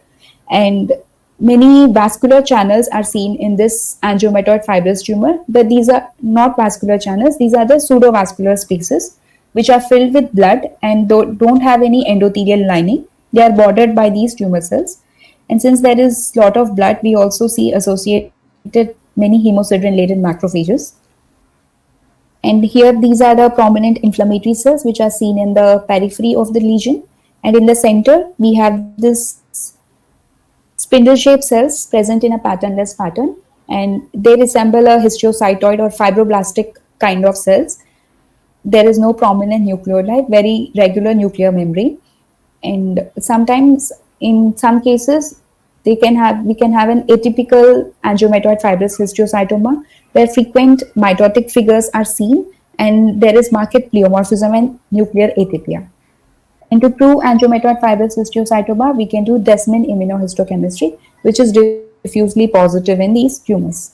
[SPEAKER 2] And many vascular channels are seen in this angiomatoid fibrous tumor, but these are not vascular channels. These are the pseudovascular spaces which are filled with blood and don't have any endothelial lining. They are bordered by these tumor cells. And since there is a lot of blood, we also see associated many hemosiderin-laden macrophages. And here these are the prominent inflammatory cells which are seen in the periphery of the lesion. And in the center, we have this spindle-shaped cells present in a patternless pattern, and they resemble a histiocytoid or fibroblastic kind of cells. There is no prominent nucleolide, very regular nuclear membrane, and sometimes in some cases we can have an atypical angiomatoid fibrous histiocytoma where frequent mitotic figures are seen and there is marked pleomorphism and nuclear atypia. And to prove angiomatoid fibrous histiocytoma, we can do Desmin immunohistochemistry, which is diffusely positive in these tumors.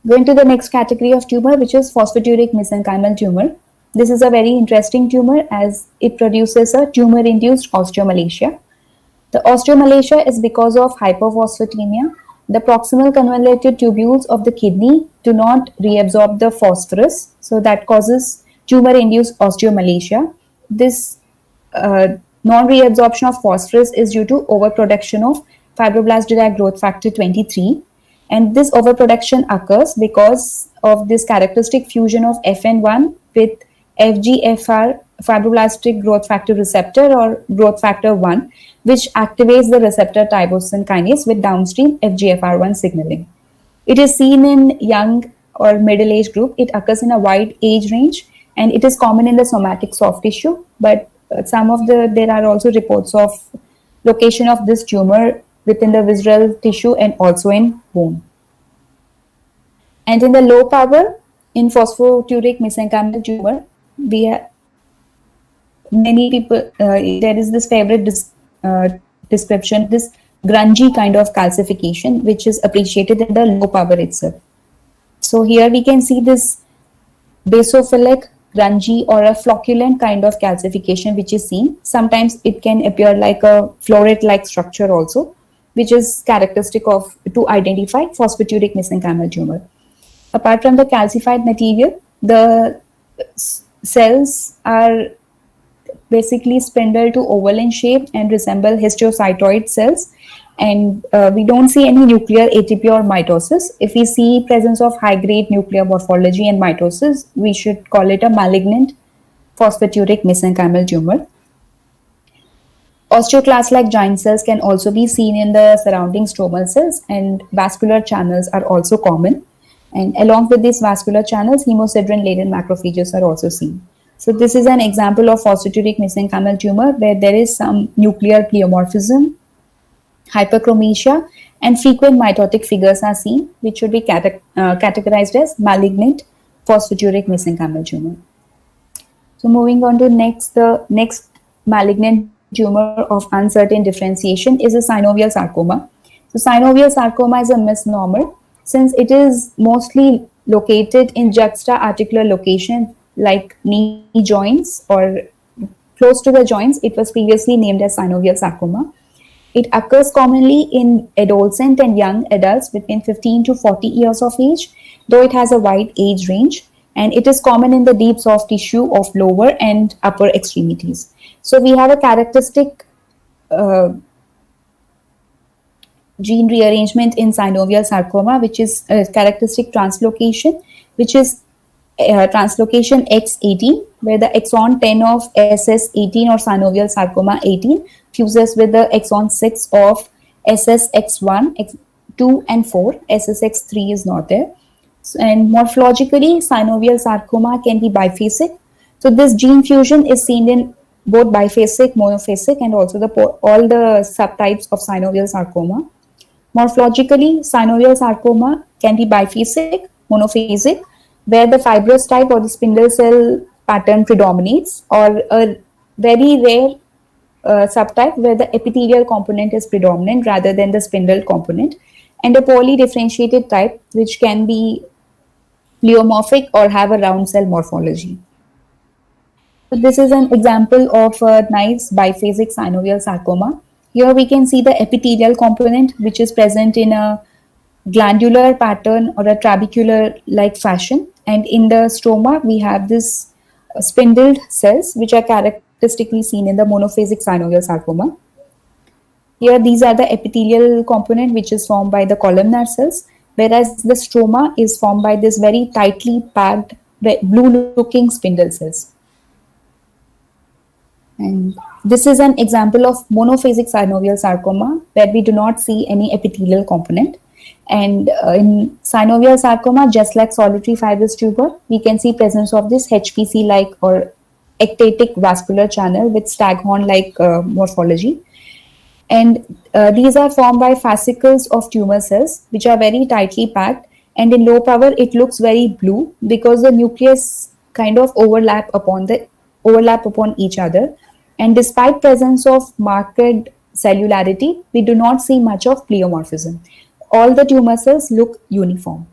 [SPEAKER 2] Going to the next category of tumor, which is phosphaturic mesenchymal tumor. This is a very interesting tumor as it produces a tumor-induced osteomalacia. The osteomalacia is because of hypophosphatemia. The proximal convoluted tubules of the kidney do not reabsorb the phosphorus, so that causes tumor-induced osteomalacia. This non-reabsorption of phosphorus is due to overproduction of fibroblast-derived growth factor 23, and this overproduction occurs because of this characteristic fusion of FN1 with FGFR, fibroblastic growth factor receptor, or growth factor 1, which activates the receptor tyrosine kinase with downstream FGFR1 signaling. It is seen in young or middle age group. It occurs in a wide age range, and it is common in the somatic soft tissue, but there are also reports of location of this tumor within the visceral tissue and also in bone. And in the low power, in phosphaturic mesenchymal tumor, many people, there is this favorite description, this grungy kind of calcification, which is appreciated in the low power itself. So here we can see this basophilic, grungy, or a flocculent kind of calcification which is seen. Sometimes it can appear like a floret-like structure also, which is characteristic of to identify phosphaturic mesenchymal tumor. Apart from the calcified material, the cells are basically spindle to oval in shape and resemble histiocytoid cells, and we don't see any nuclear ATP or mitosis. If we see presence of high-grade nuclear morphology and mitosis, we should call it a malignant phosphaturic mesenchymal tumor. Osteoclast-like giant cells can also be seen in the surrounding stromal cells, and vascular channels are also common. And along with these vascular channels, hemosiderin-laden macrophages are also seen. So this is an example of phosphaturic mesenchymal tumor where there is some nuclear pleomorphism, hyperchromasia, and frequent mitotic figures are seen, which should be categorized as malignant phosphaturic mesenchymal tumor. So moving on to the next malignant tumor of uncertain differentiation is a synovial sarcoma. So synovial sarcoma is a misnomer since it is mostly located in juxta-articular location like knee joints or close to the joints. It was previously named as synovial sarcoma. It occurs commonly in adolescent and young adults between 15 to 40 years of age, though it has a wide age range, and it is common in the deep soft tissue of lower and upper extremities. So we have a characteristic gene rearrangement in synovial sarcoma, which is a characteristic translocation, which is translocation X18, where the exon 10 of SS18 or synovial sarcoma 18 fuses with the exon 6 of SSX1, 2 and 4. SSX3 is not there. And morphologically, synovial sarcoma can be biphasic. So this gene fusion is seen in both biphasic, monophasic, and also all the subtypes of synovial sarcoma. Morphologically, synovial sarcoma can be biphasic, monophasic, where the fibrous type or the spindle cell pattern predominates, or a very rare subtype where the epithelial component is predominant rather than the spindle component, and a poorly differentiated type which can be pleomorphic or have a round cell morphology. So this is an example of a nice biphasic synovial sarcoma. Here we can see the epithelial component which is present in a glandular pattern or a trabecular-like fashion, and in the stroma we have this spindled cells which are characteristically seen in the monophasic synovial sarcoma. Here these are the epithelial component which is formed by the columnar cells, whereas the stroma is formed by this very tightly packed blue-looking spindle cells. And this is an example of monophasic synovial sarcoma where we do not see any epithelial component. And in synovial sarcoma, just like solitary fibrous tumor, we can see presence of this HPC-like or ectatic vascular channel with staghorn-like morphology. And these are formed by fascicles of tumor cells which are very tightly packed, and in low power it looks very blue because the nucleus kind of overlap upon the overlap upon each other. And despite presence of marked cellularity, we do not see much of pleomorphism. All the tumor cells look uniform.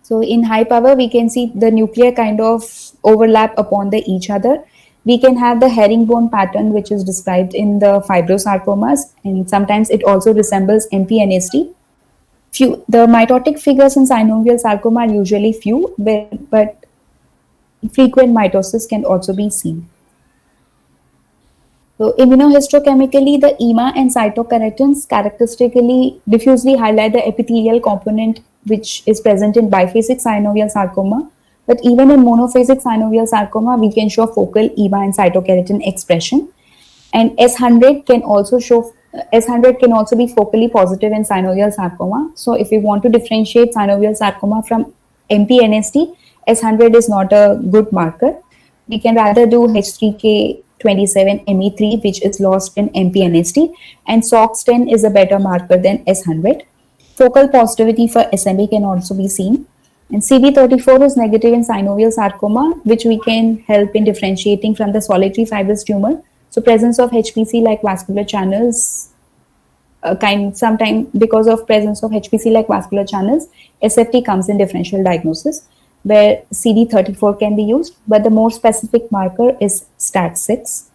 [SPEAKER 2] So in high power, we can see the nuclear kind of overlap upon the each other. We can have the herringbone pattern, which is described in the fibrosarcomas, and sometimes it also resembles MPNST. The mitotic figures in synovial sarcoma are usually few, but frequent mitosis can also be seen. So immunohistochemically, the EMA and cytokeratins characteristically diffusely highlight the epithelial component which is present in biphasic synovial sarcoma. But even in monophasic synovial sarcoma, we can show focal EMA and cytokeratin expression. And S100 can also be focally positive in synovial sarcoma. So if we want to differentiate synovial sarcoma from MPNST, S100 is not a good marker. We can rather do H3K27ME3, which is lost in MPNST, and SOX10 is a better marker than S100. Focal positivity for SMA can also be seen. And CD34 is negative in synovial sarcoma, which we can help in differentiating from the solitary fibrous tumor. So presence of HPC-like vascular channels, sometime because of presence of HPC-like vascular channels, SFT comes in differential diagnosis, where CD34 can be used, but the more specific marker is STAT6.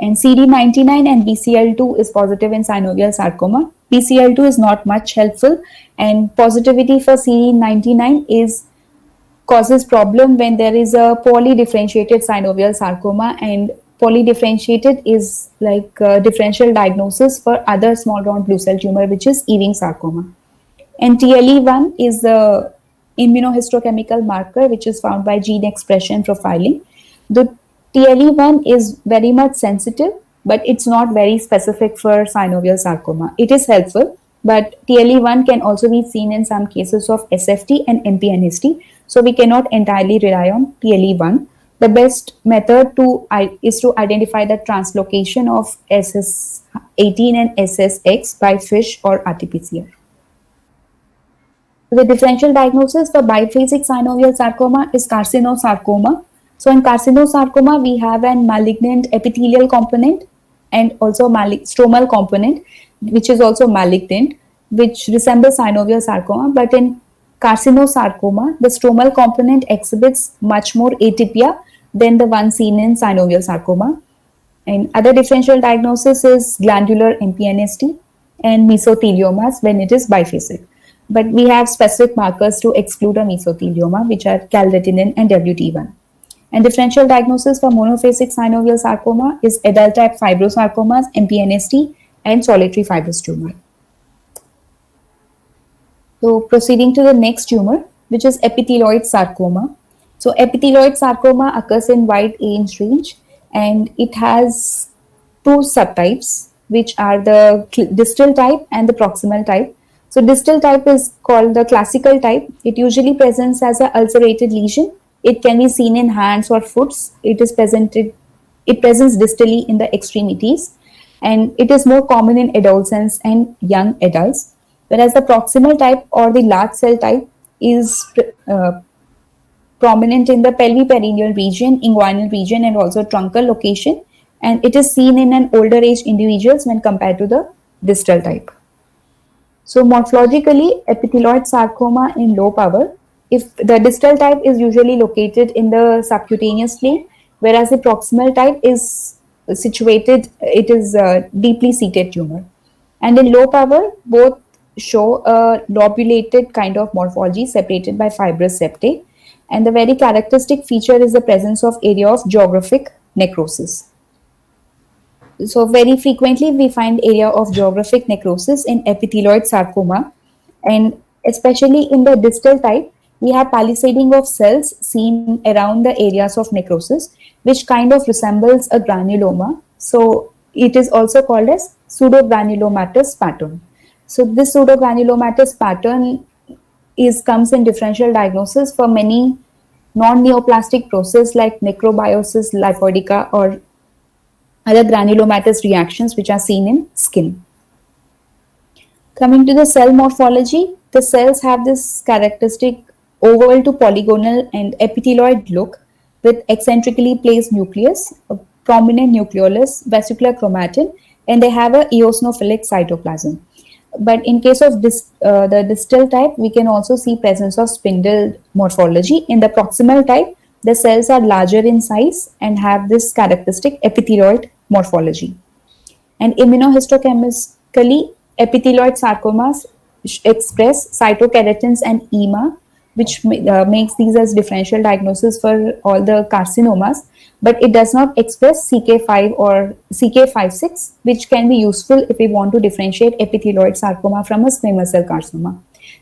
[SPEAKER 2] And CD99 and BCL2 is positive in synovial sarcoma. BCL2 is not much helpful, and positivity for CD99 causes problem when there is a poorly differentiated synovial sarcoma, and poorly differentiated is like differential diagnosis for other small round blue cell tumor, which is Ewing sarcoma. And TLE1 is the immunohistochemical marker which is found by gene expression profiling. The TLE1 is very much sensitive, but it's not very specific for synovial sarcoma. It is helpful, but TLE1 can also be seen in some cases of SFT and MPNST, so we cannot entirely rely on TLE1. The best method is to identify the translocation of SS18 and SSX by FISH or RT-PCR. The differential diagnosis for biphasic synovial sarcoma is carcinosarcoma. So in carcinosarcoma, we have a malignant epithelial component and also stromal component, which is also malignant, which resembles synovial sarcoma. But in carcinosarcoma, the stromal component exhibits much more atypia than the one seen in synovial sarcoma. And other differential diagnosis is glandular MPNST and mesotheliomas when it is biphasic. But we have specific markers to exclude a mesothelioma, which are calretinin and WT1. And differential diagnosis for monophasic synovial sarcoma is adult type fibrosarcomas, MPNST, and solitary fibrous tumor. So proceeding to the next tumor, which is epithelioid sarcoma. So epithelioid sarcoma occurs in wide age range, and it has two subtypes, which are the distal type and the proximal type. So distal type is called the classical type. It usually presents as an ulcerated lesion. It can be seen in hands or foots. It presents distally in the extremities, and it is more common in adolescents and young adults. Whereas the proximal type or the large cell type is prominent in the pelviperineal region, inguinal region, and also truncal location, and it is seen in an older age individuals when compared to the distal type. So morphologically, epithelioid sarcoma in low power, if the distal type is usually located in the subcutaneous plane, whereas the proximal type is deeply seated tumor. And in low power, both show a lobulated kind of morphology separated by fibrous septae. And the very characteristic feature is the presence of area of geographic necrosis. So very frequently we find area of geographic necrosis in epithelioid sarcoma, and especially in the distal type, we have palisading of cells seen around the areas of necrosis, which kind of resembles a granuloma. So it is also called as pseudogranulomatous pattern. So this pseudogranulomatous pattern comes in differential diagnosis for many non-neoplastic processes like necrobiosis lipoidica or other granulomatous reactions which are seen in skin. Coming to the cell morphology, the cells have this characteristic oval to polygonal and epithelioid look, with eccentrically placed nucleus, a prominent nucleolus, vesicular chromatin, and they have a eosinophilic cytoplasm. But in case of the distal type, we can also see presence of spindle morphology. In the proximal type, the cells are larger in size and have this characteristic epithelioid morphology. And immunohistochemically, epithelioid sarcomas express cytokeratins and EMA, which makes these as differential diagnosis for all the carcinomas, but it does not express CK5 or CK56, which can be useful if we want to differentiate epithelioid sarcoma from a squamous cell carcinoma.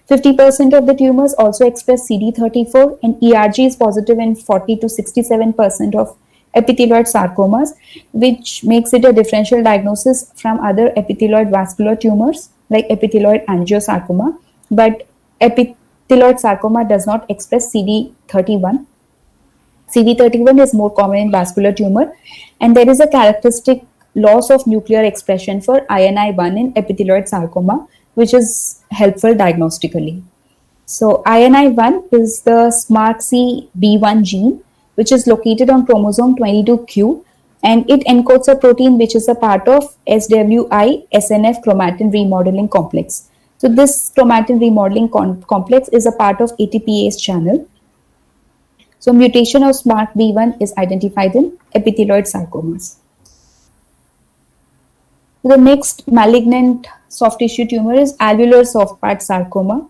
[SPEAKER 2] 50% of the tumors also express CD34, and ERG is positive in 40 to 67% of epithelioid sarcomas, which makes it a differential diagnosis from other epithelioid vascular tumors like epithelioid angiosarcoma, but epithelioid sarcoma does not express CD31. CD31 is more common in vascular tumor, and there is a characteristic loss of nuclear expression for INI1 in epithelioid sarcoma, which is helpful diagnostically. So INI1 is the SMARCB1 gene, which is located on chromosome 22q, and it encodes a protein which is a part of SWI SNF chromatin remodeling complex. So this chromatin remodeling complex is a part of ATPase channel. So mutation of SMARCB1 is identified in epithelioid sarcomas. The next malignant soft tissue tumor is alveolar soft part sarcoma,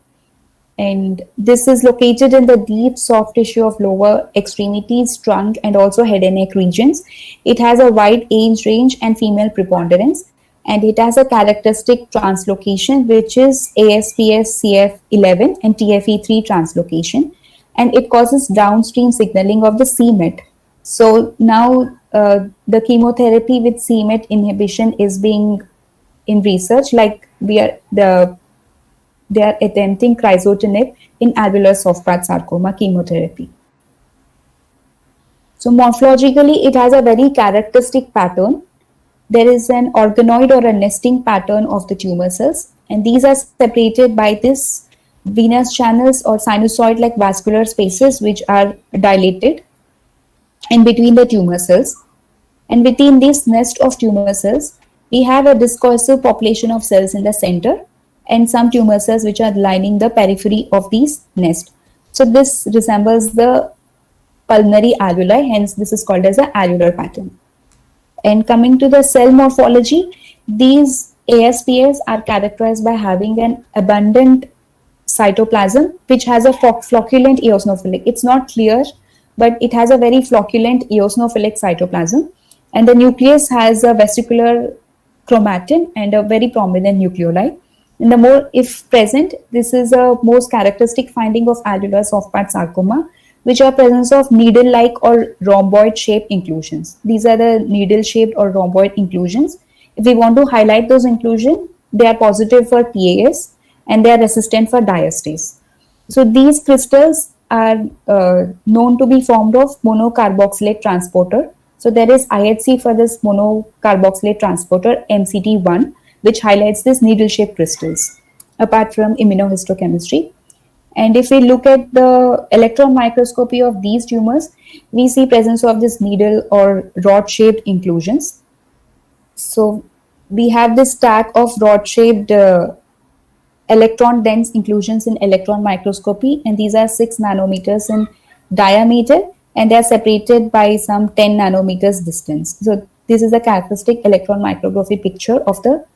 [SPEAKER 2] and this is located in the deep soft tissue of lower extremities, trunk, and also head and neck regions. It has a wide age range and female preponderance, and it has a characteristic translocation which is ASPS CF11 and TFE3 translocation, and it causes downstream signaling of the c-Met. So now the chemotherapy with c-Met inhibition is being in research, like they are attempting crizotinib in alveolar soft part sarcoma chemotherapy. So morphologically, it has a very characteristic pattern. There is an organoid or a nesting pattern of the tumor cells, and these are separated by this venous channels or sinusoid-like vascular spaces which are dilated in between the tumor cells. And within this nest of tumor cells, we have a discoursive population of cells in the center and some tumor cells which are lining the periphery of these nest. So this resembles the pulmonary alveoli, hence this is called as an alveolar pattern. And coming to the cell morphology, these ASPS are characterized by having an abundant cytoplasm which has a flocculent eosinophilic. It's not clear, but it has a very flocculent eosinophilic cytoplasm, and the nucleus has a vesicular chromatin and a very prominent nucleoli. And the more, if present, this is a most characteristic finding of alveolar soft part sarcoma, which are presence of needle-like or rhomboid-shaped inclusions. These are the needle-shaped or rhomboid inclusions. If we want to highlight those inclusions, they are positive for PAS and they are resistant for diastase. So these crystals are known to be formed of monocarboxylate transporter. So there is IHC for this monocarboxylate transporter MCT1, which highlights these needle-shaped crystals, apart from immunohistochemistry. And if we look at the electron microscopy of these tumors, we see presence of this needle or rod-shaped inclusions. So we have this stack of rod-shaped electron dense inclusions in electron microscopy, and these are 6 nanometers in diameter, and they are separated by some 10 nanometers distance. So this is a characteristic electron microscopy picture of the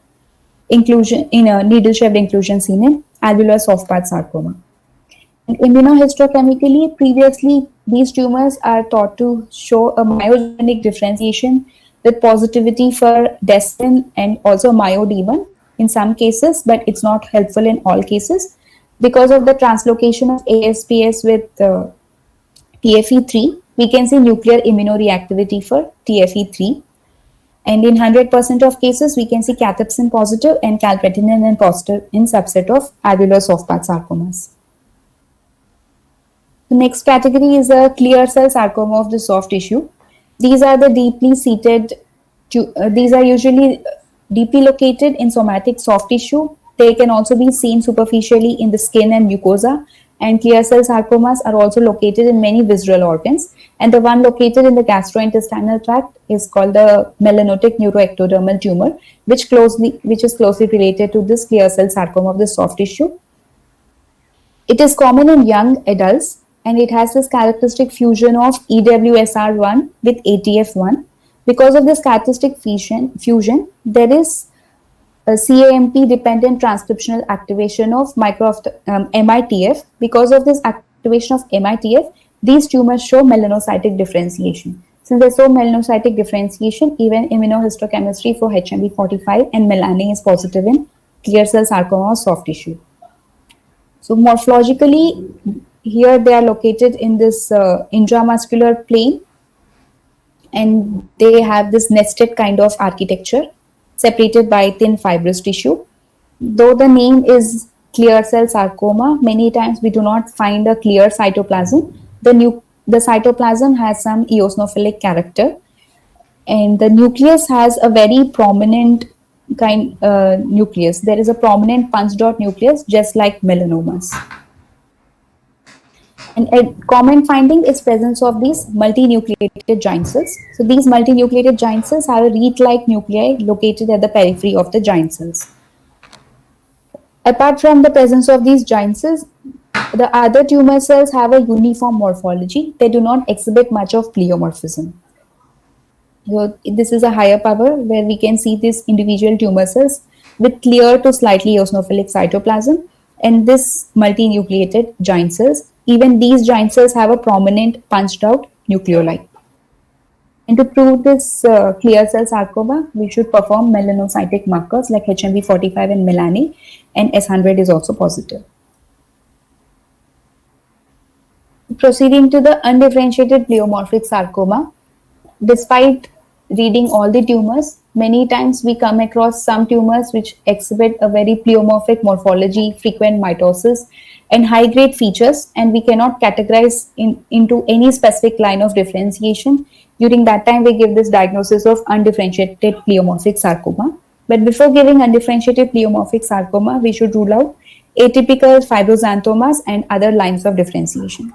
[SPEAKER 2] inclusion in a needle-shaped inclusion seen in alveolar soft part sarcoma. And immunohistochemically, previously these tumors are thought to show a myogenic differentiation with positivity for destin and also myodemon in some cases, but it's not helpful in all cases. Because of the translocation of ASPS with TFE3, we can see nuclear immunoreactivity for TFE3. And in 100% of cases, we can see cathepsin positive and calprotectin and positive in subset of alveolar soft part sarcomas. The next category is a clear cell sarcoma of the soft tissue. These are the deeply seated, these are usually deeply located in somatic soft tissue. They can also be seen superficially in the skin and mucosa, and clear cell sarcomas are also located in many visceral organs. And the one located in the gastrointestinal tract is called the melanotic neuroectodermal tumor, which is closely related to this clear cell sarcoma of the soft tissue. It is common in young adults, and it has this characteristic fusion of EWSR1 with ATF1. Because of this characteristic fusion, there is a CAMP-dependent transcriptional activation of MITF. Because of this activation of MITF, these tumors show melanocytic differentiation. Since they show melanocytic differentiation, even immunohistochemistry for HMB45 and melanine is positive in clear cell sarcoma of soft tissue. So morphologically, here they are located in this intramuscular plane, and they have this nested kind of architecture separated by thin fibrous tissue. Though the name is clear cell sarcoma, many times we do not find a clear cytoplasm. The cytoplasm has some eosinophilic character, and the nucleus has a very prominent nucleus. There is a prominent punch dot nucleus, just like melanomas. And a common finding is presence of these multinucleated giant cells. So these multinucleated giant cells have a wreath-like nuclei located at the periphery of the giant cells. Apart from the presence of these giant cells, the other tumor cells have a uniform morphology. They do not exhibit much of pleomorphism. So this is a higher power where we can see these individual tumor cells with clear to slightly eosinophilic cytoplasm, and this multinucleated giant cells. Even these giant cells have a prominent punched out nucleoli. And to prove this clear cell sarcoma, we should perform melanocytic markers like HMB45 and melanine, and S100 is also positive. Proceeding to the undifferentiated pleomorphic sarcoma, despite reading all the tumors, many times we come across some tumors which exhibit a very pleomorphic morphology, frequent mitosis, and high-grade features, and we cannot categorize into any specific line of differentiation. During that time, we give this diagnosis of undifferentiated pleomorphic sarcoma. But before giving undifferentiated pleomorphic sarcoma, we should rule out atypical fibroxanthomas and other lines of differentiation.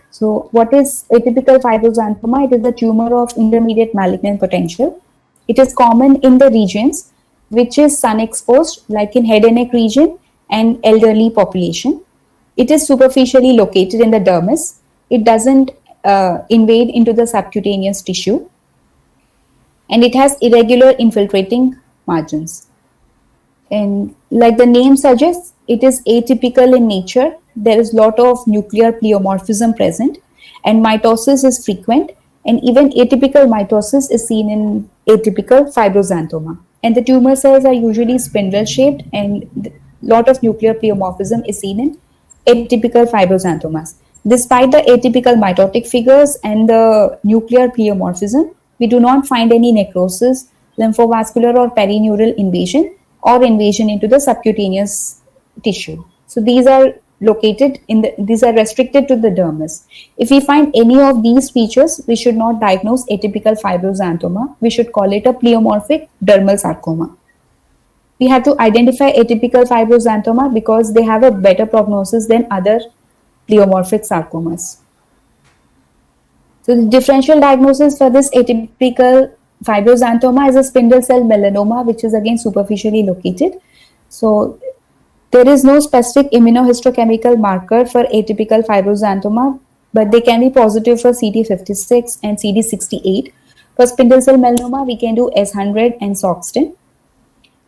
[SPEAKER 2] So what is atypical fibroxanthoma? It is a tumor of intermediate malignant potential. It is common in the regions which is sun exposed, like in head and neck region and elderly population. It is superficially located in the dermis. It doesn't invade into the subcutaneous tissue, and it has irregular infiltrating margins. And like the name suggests, it is atypical in nature. There is a lot of nuclear pleomorphism present, and mitosis is frequent, and even atypical mitosis is seen in atypical fibroxanthoma. And the tumor cells are usually spindle shaped, and a lot of nuclear pleomorphism is seen in atypical fibroxanthomas. Despite the atypical mitotic figures and the nuclear pleomorphism, we do not find any necrosis, lymphovascular or perineural invasion, or invasion into the subcutaneous tissue. So these are these are restricted to the dermis. If we find any of these features, we should not diagnose atypical fibroxanthoma. We should call it a pleomorphic dermal sarcoma. We have to identify atypical fibroxanthoma because they have a better prognosis than other pleomorphic sarcomas. So the differential diagnosis for this atypical fibroxanthoma is a spindle cell melanoma, which is again superficially located. So there is no specific immunohistochemical marker for atypical fibroxanthoma, but they can be positive for CD56 and CD68. For spindle cell melanoma, we can do S100 and Soxton.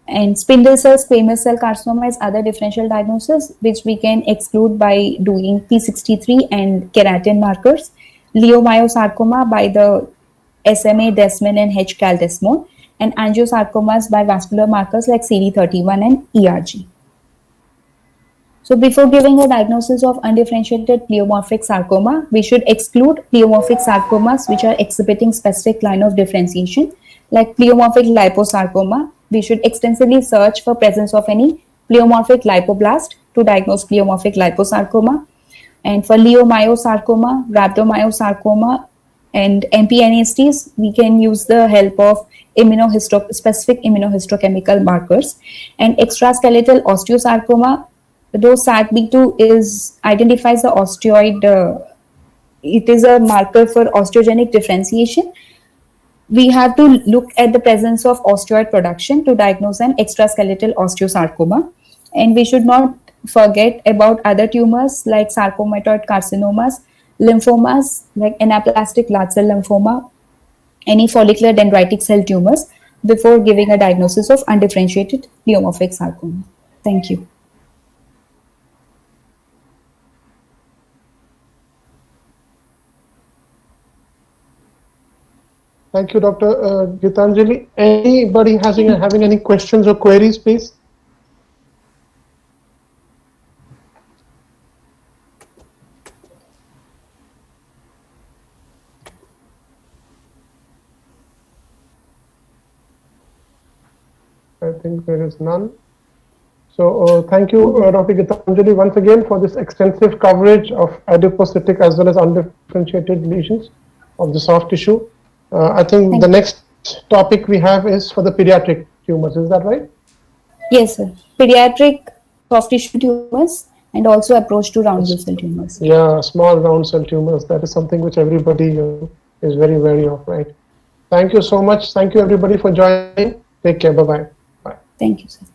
[SPEAKER 2] And spindle cell squamous cell carcinoma is other differential diagnosis, which we can exclude by doing P63 and keratin markers. Leiomyosarcoma by the SMA Desmin and HCAL Desmone, and angiosarcomas by vascular markers like CD31 and ERG. So before giving a diagnosis of undifferentiated pleomorphic sarcoma, we should exclude pleomorphic sarcomas which are exhibiting specific line of differentiation, like pleomorphic liposarcoma. We should extensively search for presence of any pleomorphic lipoblast to diagnose pleomorphic liposarcoma. And for leiomyosarcoma, rhabdomyosarcoma, and MPNSTs, we can use the help of specific immunohistochemical markers. And extraskeletal osteosarcoma, though SARC-B2 identifies the osteoid, it is a marker for osteogenic differentiation. We have to look at the presence of osteoid production to diagnose an extraskeletal osteosarcoma. And we should not forget about other tumors like sarcomatoid carcinomas, lymphomas like anaplastic large cell lymphoma, any follicular dendritic cell tumors before giving a diagnosis of undifferentiated pleomorphic sarcoma. Thank you.
[SPEAKER 1] Thank you, Dr. Gitanjali. Anybody having any questions or queries, please? I think there is none. So thank you, Dr. Gitanjali, once again for this extensive coverage of adipocytic as well as undifferentiated lesions of the soft tissue. I think the next topic we have is for the pediatric tumors. Is that right?
[SPEAKER 2] Yes, sir. Pediatric soft tissue tumors and also approach to round cell tumors.
[SPEAKER 1] Yeah, small round cell tumors. That is something which everybody is very wary of, right? Thank you so much. Thank you, everybody, for joining. Take care. Bye-bye. Bye.
[SPEAKER 2] Thank you, sir.